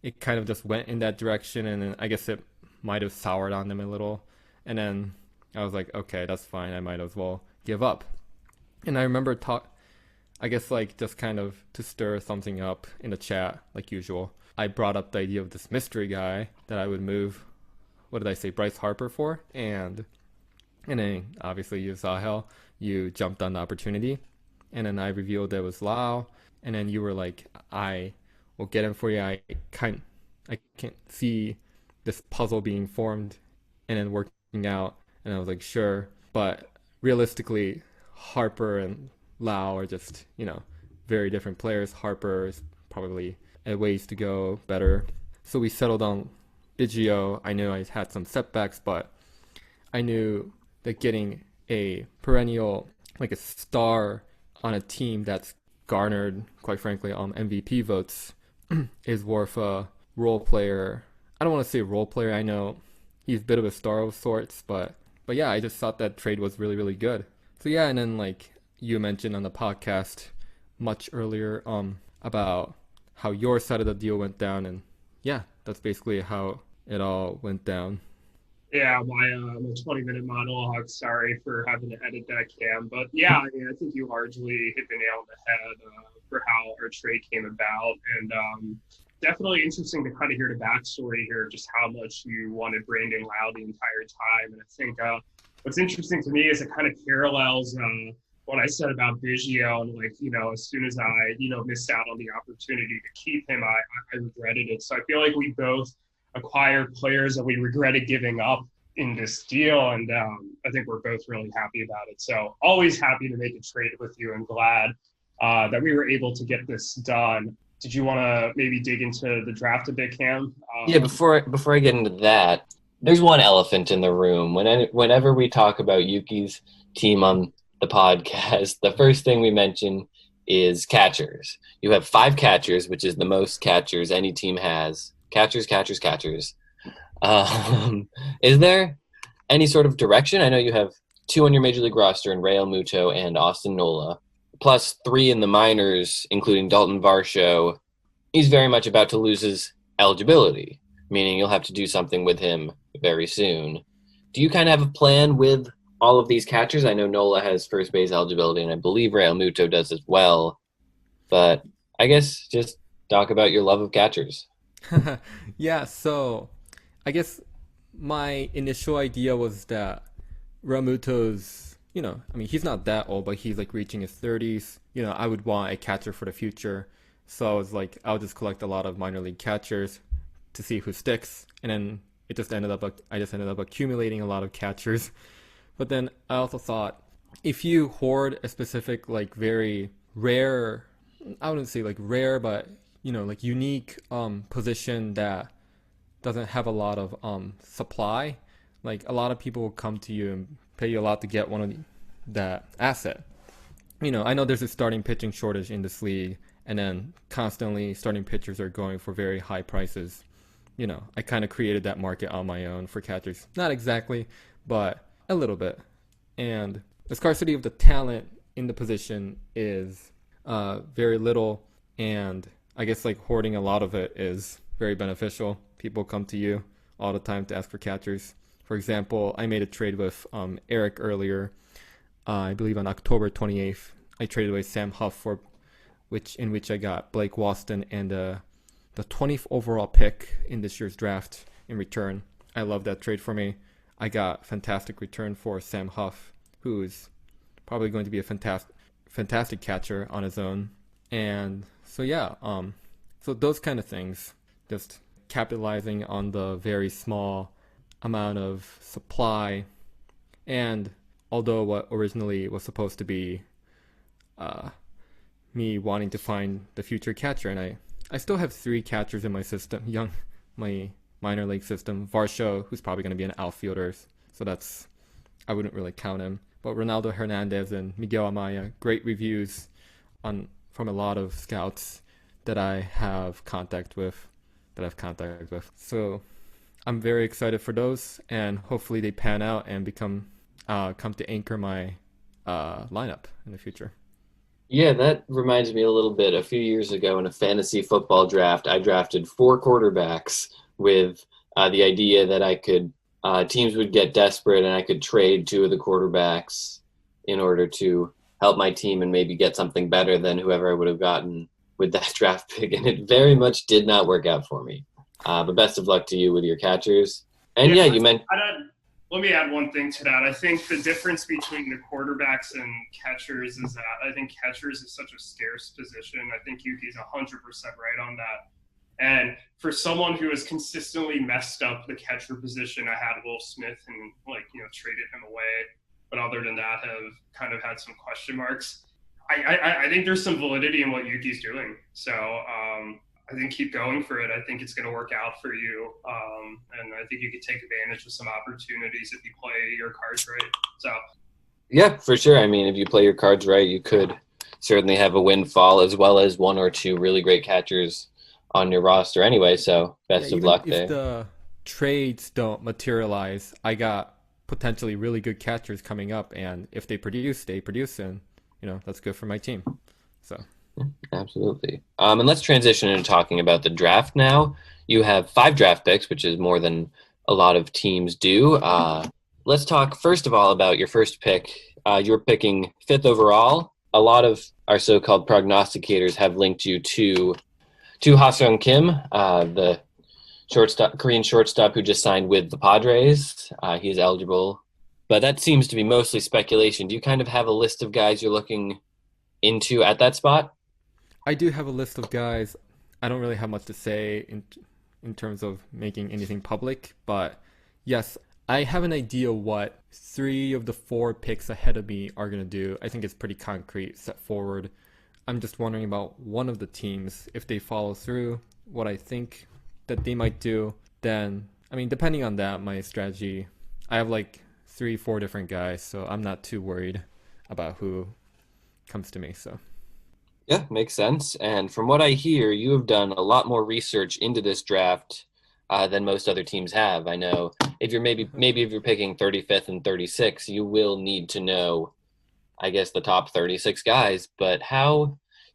it kind of just went in that direction, and then I guess it might have soured on them a little. And then I was like, okay, that's fine. I might as well give up. And I remember I guess like just kind of to stir something up in the chat, like usual, I brought up the idea of this mystery guy that I would move, what did I say, Bryce Harper for? And then obviously you, Sahil, you jumped on the opportunity. And then I revealed it was Lau. And then you were like, I will get him for you. I can't see this puzzle being formed and then working out. And I was like, sure. But realistically, Harper and Lau are just, very different players. Harper is probably a ways to go better. So we settled on Biggio. I knew I had some setbacks, but I knew that getting a perennial, like a star on a team that's garnered, quite frankly, MVP votes is worth a role player. I don't want to say role player. I know he's a bit of a star of sorts, but yeah, I just thought that trade was really, really good. So yeah, and then like you mentioned on the podcast much earlier about how your side of the deal went down, and yeah, that's basically how it all went down. Yeah, my 20-minute monologue. Sorry for having to edit that, Cam. But yeah, I mean, I think you largely hit the nail on the head for how our trade came about. And definitely interesting to kind of hear the backstory here, just how much you wanted Brandon Lau the entire time. And I think what's interesting to me is it kind of parallels what I said about Biggio, and like, as soon as I, missed out on the opportunity to keep him, I regretted it. So I feel like we both acquired players that we regretted giving up in this deal. And I think we're both really happy about it. So always happy to make a trade with you, and glad that we were able to get this done. Did you want to maybe dig into the draft a bit, Cam? Yeah, before I get into that, there's one elephant in the room. Whenever we talk about Yuki's team on the podcast, the first thing we mention is catchers. You have 5 catchers, which is the most catchers any team has. Catchers. Is there any sort of direction? I know you have 2 on your Major League roster in Real Muto and Austin Nola, plus 3 in the minors, including Dalton Varsho. He's very much about to lose his eligibility, meaning you'll have to do something with him very soon. Do you kind of have a plan with all of these catchers? I know Nola has first base eligibility, and I believe Real Muto does as well. But I guess just talk about your love of catchers. Yeah, so I guess my initial idea was that Realmuto's, he's not that old, but he's like reaching his 30s. I would want a catcher for the future. So I was like, I'll just collect a lot of minor league catchers to see who sticks. And then I just ended up accumulating a lot of catchers. But then I also thought, if you hoard a specific, like, very rare, I wouldn't say like rare, but like unique position that doesn't have a lot of supply, like a lot of people will come to you and pay you a lot to get one of that asset. I know there's a starting pitching shortage in this league, and then constantly starting pitchers are going for very high prices. I kind of created that market on my own for catchers. Not exactly, but a little bit. And the scarcity of the talent in the position is very little, and I guess like hoarding a lot of it is very beneficial. People come to you all the time to ask for catchers. For example, I made a trade with Eric earlier. I believe on October 28th, I traded away Sam Huff in which I got Blake Waston and the 20th overall pick in this year's draft in return. I love that trade for me. I got fantastic return for Sam Huff, who is probably going to be a fantastic catcher on his own. And so yeah, so those kind of things, just capitalizing on the very small amount of supply. And although what originally was supposed to be me wanting to find the future catcher, and I still have 3 catchers in my system, my minor league system. Varsho, who's probably going to be an outfielder, so I wouldn't really count him. But Ronaldo Hernandez and Miguel Amaya, great reviews from a lot of scouts that I have contact with. So I'm very excited for those, and hopefully they pan out and come to anchor my lineup in the future. Yeah, that reminds me a little bit. A few years ago in a fantasy football draft, I drafted 4 quarterbacks with the idea that teams would get desperate and I could trade 2 of the quarterbacks in order to help my team and maybe get something better than whoever I would have gotten with that draft pick. And it very much did not work out for me. But best of luck to you with your catchers. And yeah, you meant... Let me add one thing to that. I think the difference between the quarterbacks and catchers is that I think catchers is such a scarce position. I think Yuki's 100% right on that. And for someone who has consistently messed up the catcher position, I had Will Smith and traded him away. But other than that, have kind of had some question marks. I think there's some validity in what Yuki's doing. So I think keep going for it. I think it's going to work out for you. And I think you could take advantage of some opportunities if you play your cards right. So, yeah, for sure. I mean, if you play your cards right, you could certainly have a windfall as well as one or two really great catchers on your roster anyway. So best of luck there. If the trades don't materialize, I got potentially really good catchers coming up. And if they produce, and, that's good for my team. So. Absolutely. And let's transition into talking about the draft now. You have 5 draft picks, which is more than a lot of teams do. Let's talk first of all about your first pick. You're picking 5th overall. A lot of our so-called prognosticators have linked you to Ha-Seong Kim, the Korean shortstop who just signed with the Padres. He is eligible, but that seems to be mostly speculation. Do you kind of have a list of guys you're looking into at that spot? I do have a list of guys. I don't really have much to say in terms of making anything public, but yes, I have an idea what 3 of the 4 picks ahead of me are going to do. I think it's pretty concrete, set forward. I'm just wondering about one of the teams. If they follow through what I think that they might do, then, depending on that, my strategy, I have 3-4 different guys, so I'm not too worried about who comes to me. So yeah, makes sense. And from what I hear, you have done a lot more research into this draft than most other teams have. I know if you're maybe if you're picking 35th and 36th, you will need to know, I guess, the top 36 guys. But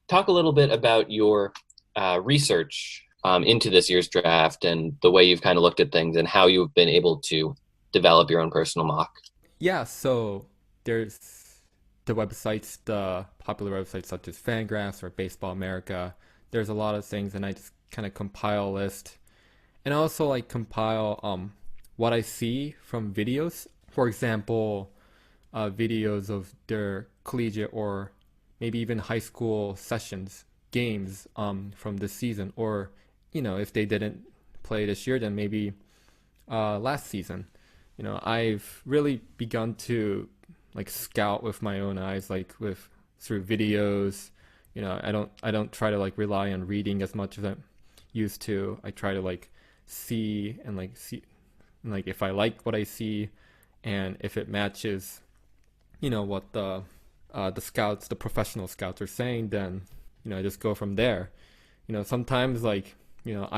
talk a little bit about your research into this year's draft and the way you've kind of looked at things and how you've been able to develop your own personal mock. Yeah, so there's the websites, the popular websites such as Fangraphs or Baseball America. There's a lot of things, and I just kind of compile a list. And I also compile what I see from videos. For example, videos of their collegiate or maybe even high school sessions, games from this season. Or, if they didn't play this year, then maybe last season. I've really begun to scout with my own eyes, through videos. I don't try to rely on reading as much as I used to. I try to see if I like what I see, and if it matches, what the scouts, the professional scouts are saying, then I just go from there. Sometimes I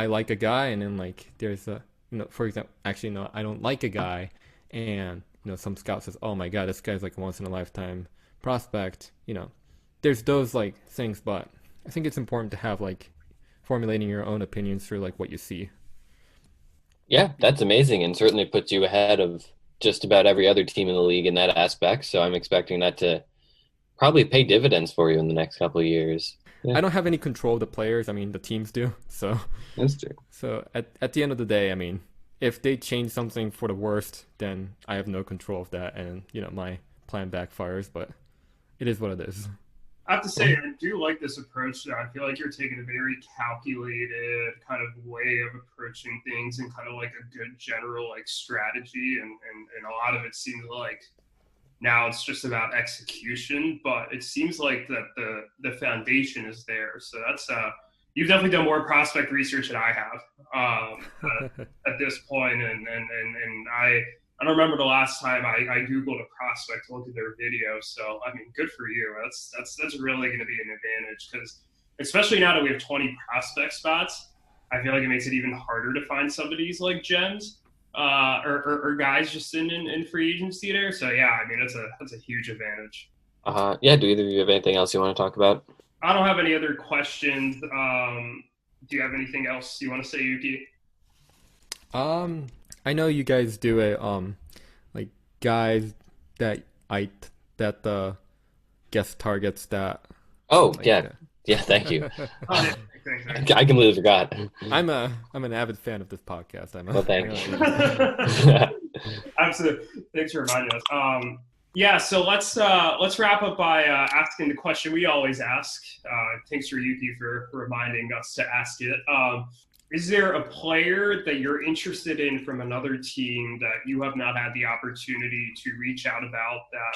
like a guy, and then there's a for example, actually no, I don't like a guy, and some scout says, oh my god, this guy's once in a lifetime prospect. There's those things, but I think it's important to have formulating your own opinions through what you see. Yeah, that's amazing, and certainly puts you ahead of just about every other team in the league in that aspect. So I'm expecting that to probably pay dividends for you in the next couple of years. Yeah. I don't have any control of the players. The teams do. So that's true. So at the end of the day, if they change something for the worst, then I have no control of that, and my plan backfires. But it is what it is. I have to say, I do like this approach. I feel like you're taking a very calculated kind of way of approaching things, and kind of a good general strategy. And a lot of it seems like now it's just about execution, but it seems like that the foundation is there. So that's you've definitely done more prospect research than I have at this point. And I don't remember the last time I Googled a prospect to look at their video. So, good for you. That's really going to be an advantage, because especially now that we have 20 prospect spots, I feel like it makes it even harder to find some of these gems or guys just in free agency there. So, yeah, that's a huge advantage. Yeah, do either of you have anything else you want to talk about? I don't have any other questions. Do you have anything else you want to say, Yuki? I know you guys do it, guys that the guest targets that. Oh, yeah. Yeah, thank you. I completely forgot. I'm an avid fan of this podcast. Well, thank you. Absolutely. Thanks for reminding us. Yeah, so let's wrap up by asking the question we always ask. Thanks for Yuki for reminding us to ask it. Is there a player that you're interested in from another team that you have not had the opportunity to reach out about that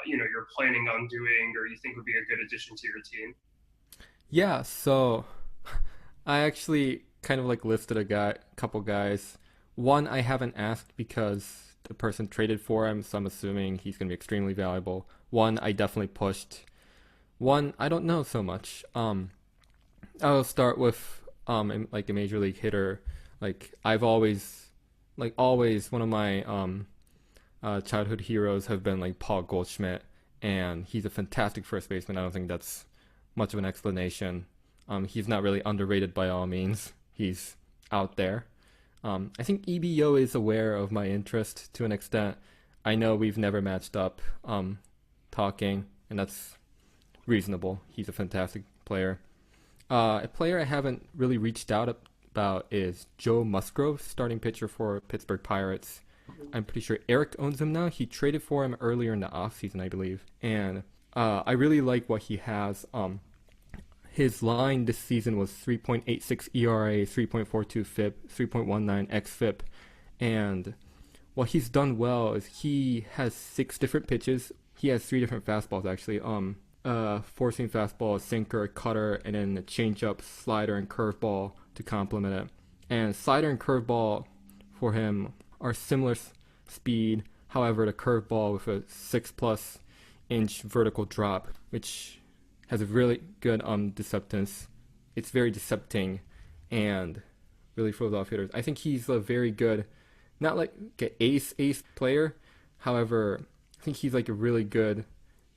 you're planning on doing or you think would be a good addition to your team? Yeah, so I actually kind of like listed a couple guys. One I haven't asked because the person traded for him, so I'm assuming he's going to be extremely valuable. One I definitely pushed. One I don't know so much. I'll start with like a major league hitter. Like I've always one of my childhood heroes have been like Paul Goldschmidt, and he's a fantastic first baseman. I don't think that's much of an explanation. He's not really underrated by all means. He's out there. I think EBO is aware of my interest to an extent. I know we've never matched up talking, and that's reasonable. He's a fantastic player. A player I haven't really reached out about is Joe Musgrove, starting pitcher for Pittsburgh Pirates. I'm pretty sure Eric owns him now. He traded for him earlier in the offseason, I believe. And I really like what he has. His line this season was 3.86 ERA, 3.42 FIP, 3.19 xFIP. And what he's done well is he has 6 different pitches. He has 3 different fastballs, actually. Four-seam fastball, sinker, cutter, and then a changeup, slider, and curveball to complement it. And slider and curveball for him are similar speed. However, the curveball with a 6+ inch vertical drop, which has a really good deceptance. It's very decepting and really throws off hitters. I think he's a very good, not like an ace player. However, I think he's like a really good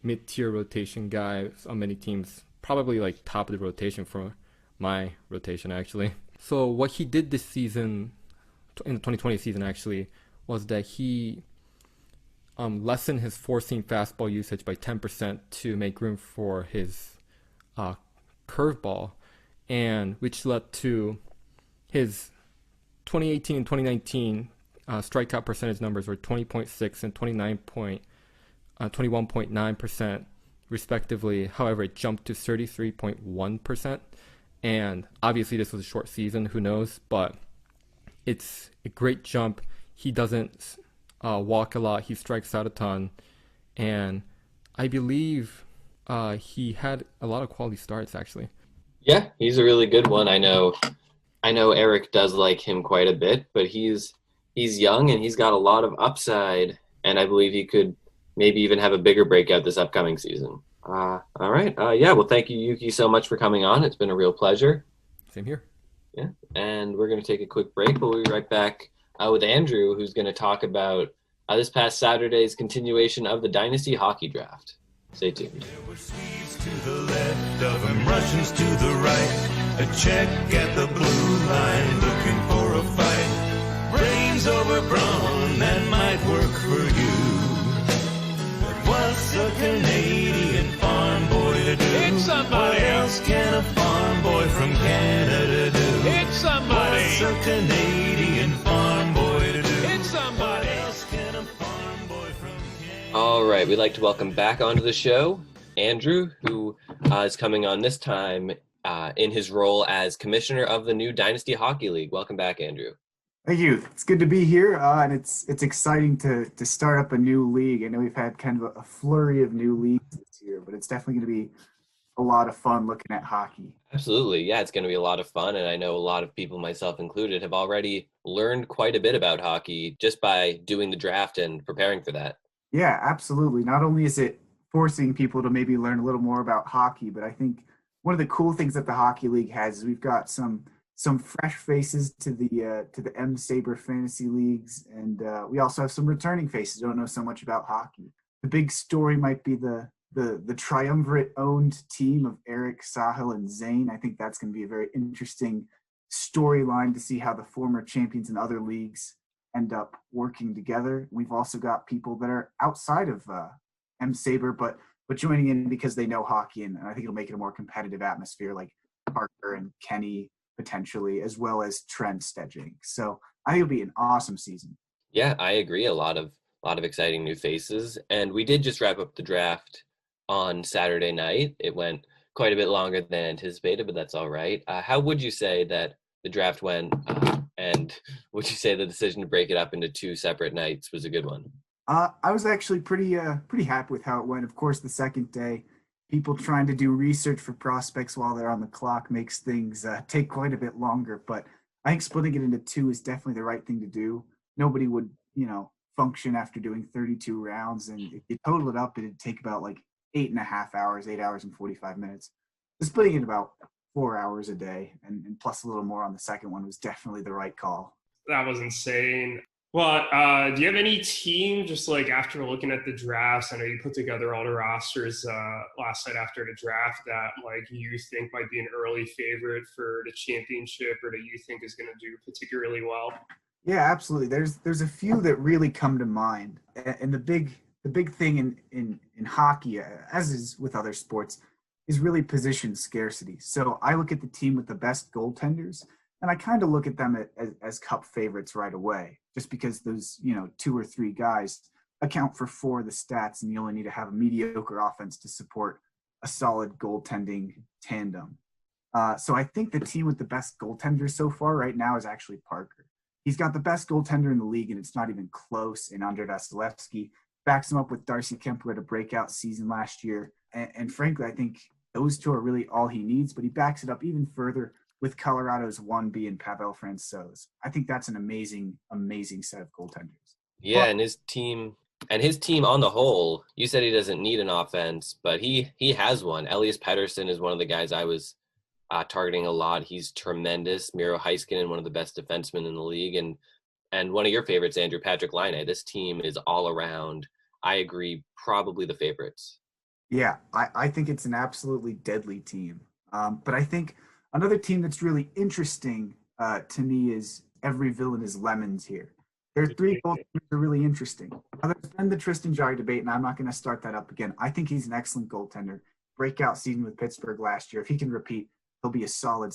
mid-tier rotation guy on many teams. Probably like top of the rotation for my rotation, actually. So what he did this season, in the 2020 season actually, was that he lessened his four-seam fastball usage by 10% to make room for his curveball, and which led to his 2018 and 2019 strikeout percentage numbers were 20.6 and 21.9% respectively. However, it jumped to 33.1%, and obviously this was a short season, who knows, but it's a great jump. He doesn't walk a lot, he strikes out a ton, and I believe he had a lot of quality starts, actually. Yeah, he's a really good one. I know Eric does like him quite a bit, but he's young and he's got a lot of upside, and I believe he could maybe even have a bigger breakout this upcoming season. All right. Yeah, well, thank you, Yuki, so much for coming on. It's been a real pleasure. Same here. Yeah, and we're going to take a quick break. We'll be right back with Andrew, who's going to talk about this past Saturday's continuation of the Dynasty Hockey Draft. Stay tuned. There were Swedes to the left of them, Russians to the right. A Czech at the blue line looking for a fight. Brains over brawn, that might work for you. But what's a Canadian farm boy to do? It's somebody. What else can a farm boy from Canada do? It's somebody. What's a Canadian farm boy to do? It's somebody. What else can a farm boy from Canada? All right, we'd like to welcome back onto the show Andrew, who is coming on this time in his role as commissioner of the new Dynasty Hockey League. Welcome back, Andrew. Thank you. It's good to be here, and it's exciting to start up a new league. I know we've had kind of a flurry of new leagues this year, but it's definitely going to be a lot of fun looking at hockey. Absolutely. Yeah, it's going to be a lot of fun, and I know a lot of people, myself included, have already learned quite a bit about hockey just by doing the draft and preparing for that. Yeah, absolutely. Not only is it forcing people to maybe learn a little more about hockey, but I think one of the cool things that the Hockey League has is we've got some fresh faces to the M-SABR fantasy leagues, and we also have some returning faces who don't know so much about hockey. The big story might be the triumvirate-owned team of Eric, Sahil, and Zane. I think that's going to be a very interesting storyline to see how the former champions in other leagues end up working together. We've also got people that are outside of M-SABR, but joining in because they know hockey, and I think it'll make it a more competitive atmosphere, like Parker and Kenny potentially, as well as Trent Stedging. So I think it'll be an awesome season. Yeah, I agree. A lot of exciting new faces, and we did just wrap up the draft on Saturday night. It went quite a bit longer than anticipated, but that's all right. How would you say that the draft went, and would you say the decision to break it up into two separate nights was a good one? I was actually pretty happy with how it went. Of course, the second day, people trying to do research for prospects while they're on the clock makes things take quite a bit longer. But I think splitting it into two is definitely the right thing to do. Nobody would, function after doing 32 rounds, and if you total it up, it'd take about like 8.5 hours, 8 hours and 45 minutes. So splitting it about 4 hours a day, and plus a little more on the second one was definitely the right call. That was insane. Well, do you have any team, just like after looking at the drafts, I know you put together all the rosters last night after the draft, that like you think might be an early favorite for the championship, or that you think is going to do particularly well? Yeah, absolutely. There's a few that really come to mind, and the big thing in hockey, as is with other sports, is really position scarcity. So I look at the team with the best goaltenders, and I kind of look at them as cup favorites right away, just because those two or three guys account for four of the stats, and you only need to have a mediocre offense to support a solid goaltending tandem. So I think the team with the best goaltenders so far right now is actually Parker. He's got the best goaltender in the league, and it's not even close in Andre Vasilevsky. Backs him up with Darcy Kemp, who had a breakout season last year. And frankly, I think those two are really all he needs, but he backs it up even further with Colorado's 1B and Pavel Francouz. I think that's an amazing, amazing set of goaltenders. Yeah, and his team on the whole, you said he doesn't need an offense, but he has one. Elias Pettersson is one of the guys I was targeting a lot. He's tremendous. Miro Heiskanen, one of the best defensemen in the league, and one of your favorites, Andrew Patrick Laine. This team is all around. I agree, probably the favorites. Yeah, I think it's an absolutely deadly team. But I think another team that's really interesting to me is every villain is lemons here. Their three goaltenders are really interesting. Now, there's been the Tristan Jarry debate, and I'm not going to start that up again. I think he's an excellent goaltender. Breakout season with Pittsburgh last year. If he can repeat, he'll be a solid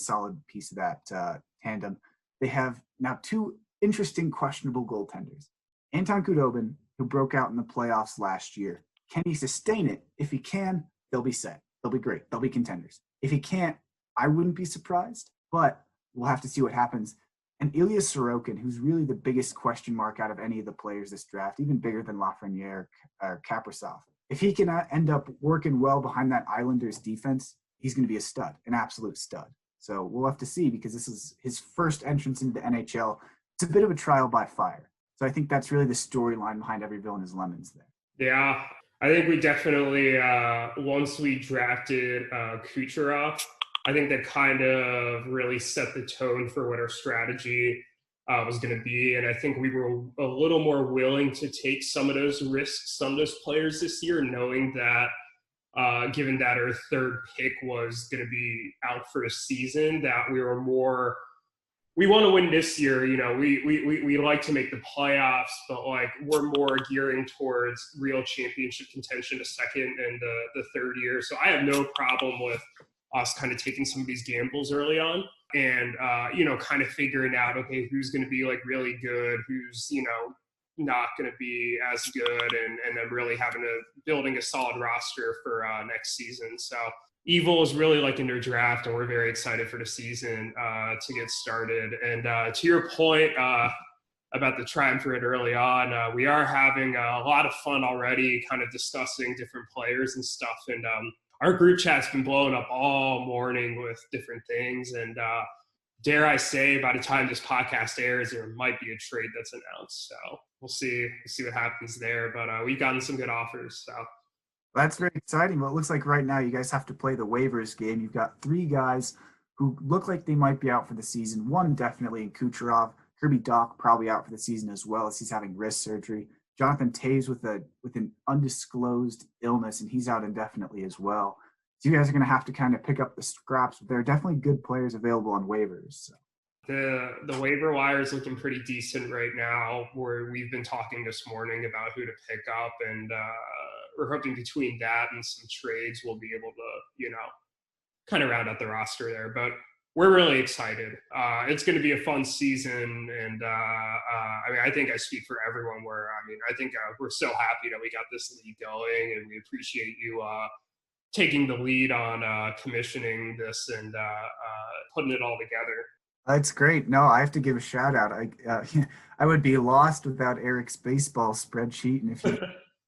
piece of that tandem. They have now two interesting questionable goaltenders. Anton Khudobin, who broke out in the playoffs last year. Can he sustain it? If he can, they'll be set. They'll be great. They'll be contenders. If he can't, I wouldn't be surprised, but we'll have to see what happens. And Ilya Sorokin, who's really the biggest question mark out of any of the players this draft, even bigger than Lafreniere or Kaprizov. If he can end up working well behind that Islanders defense, he's going to be a stud, an absolute stud. So we'll have to see, because this is his first entrance into the NHL. It's a bit of a trial by fire. So I think that's really the storyline behind every villain is lemons there. Yeah, I think we definitely, once we drafted Kucherov, I think that kind of really set the tone for what our strategy was going to be. And I think we were a little more willing to take some of those risks, some of those players this year, knowing that given that our third pick was going to be out for a season, that we want to win this year. We like to make the playoffs, but like we're more gearing towards real championship contention the second and the third year. So I have no problem with us kind of taking some of these gambles early on and, kind of figuring out, okay, who's going to be like really good, who's, not going to be as good, and then really building a solid roster for next season. So Evil is really like in their draft, and we're very excited for the season to get started. And to your point about the triumvirate early on, we are having a lot of fun already kind of discussing different players and stuff. And our group chat's been blowing up all morning with different things. And dare I say, by the time this podcast airs, there might be a trade that's announced. So we'll see what happens there. But we've gotten some good offers. So that's very exciting. Well, it looks like right now you guys have to play the waivers game. You've got three guys who look like they might be out for the season. One definitely in Kucherov. Kirby Dach probably out for the season as well, as he's having wrist surgery. Jonathan Toews with an undisclosed illness, and he's out indefinitely as well. So you guys are going to have to kind of pick up the scraps. But there are definitely good players available on waivers. So. The waiver wire is looking pretty decent right now, where we've been talking this morning about who to pick up, and we're hoping between that and some trades we'll be able to, kind of round out the roster there. But we're really excited. It's going to be a fun season, and I mean, I think I speak for everyone. I think we're so happy that we got this league going, and we appreciate you taking the lead on commissioning this and putting it all together. That's great. No, I have to give a shout out. I would be lost without Eric's baseball spreadsheet, and if you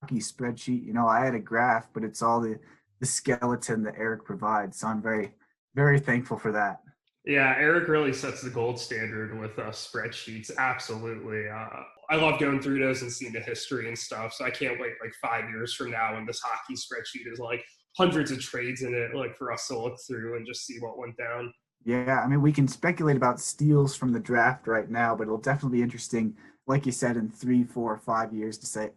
hockey spreadsheet, I had a graph, but it's all the skeleton that Eric provides. So I'm very, very thankful for that. Yeah, Eric really sets the gold standard with spreadsheets. Absolutely. I love going through those and seeing the history and stuff. So I can't wait like 5 years from now when this hockey spreadsheet is like hundreds of trades in it, like for us to look through and just see what went down. Yeah, I mean, we can speculate about steals from the draft right now, but it'll definitely be interesting, like you said, in 3, 4, 5 years to say,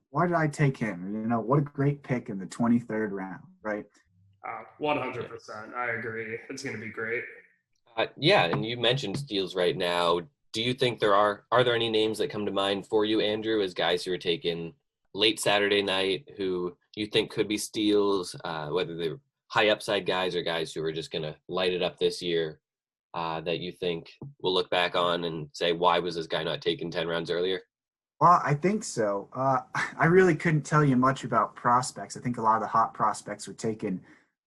why did I take him? What a great pick in the 23rd round, right? 100%. I agree. It's going to be great. Yeah, and you mentioned steals right now. Do you think are there any names that come to mind for you, Andrew, as guys who are taken late Saturday night who you think could be steals, whether they're high upside guys or guys who are just going to light it up this year, that you think we'll look back on and say, why was this guy not taken 10 rounds earlier? Well, I think so. I really couldn't tell you much about prospects. I think a lot of the hot prospects were taken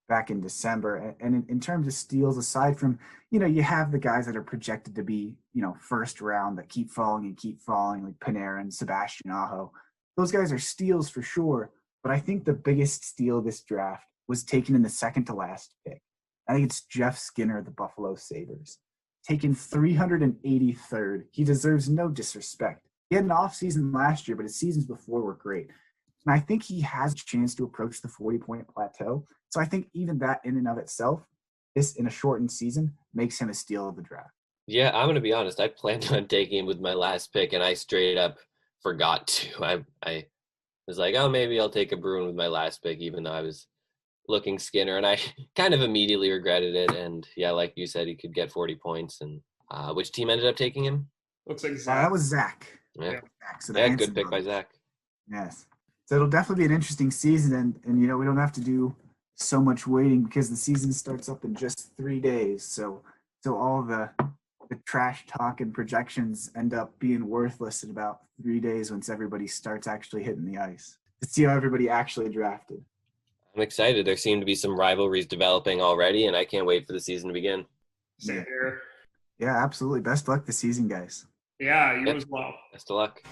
back in December. And in terms of steals, aside from, you have the guys that are projected to be, first round that keep falling, like Panarin, Sebastian Aho. Those guys are steals for sure. But I think the biggest steal this draft was taken in the second to last pick. I think it's Jeff Skinner of the Buffalo Sabres. Taken 383rd. He deserves no disrespect. He had an off season last year, but his seasons before were great. And I think he has a chance to approach the 40-point plateau. So I think even that in and of itself, this in a shortened season, makes him a steal of the draft. Yeah, I'm going to be honest. I planned on taking him with my last pick, and I straight up forgot to. I was like, maybe I'll take a Bruin with my last pick, even though I was looking Skinner, and I kind of immediately regretted it. And yeah, like you said, he could get 40 points. And which team ended up taking him? Looks like Zach. That was Zach. Yeah, Zach, so good pick by Zach. Yes. So it'll definitely be an interesting season, and we don't have to do so much waiting because the season starts up in just 3 days. So all the trash talk and projections end up being worthless in about 3 days once everybody starts actually hitting the ice to see how everybody actually drafted. I'm excited. There seem to be some rivalries developing already, and I can't wait for the season to begin. Same here. Yeah, absolutely. Best luck this season, guys. Yeah, you as well. Best of luck.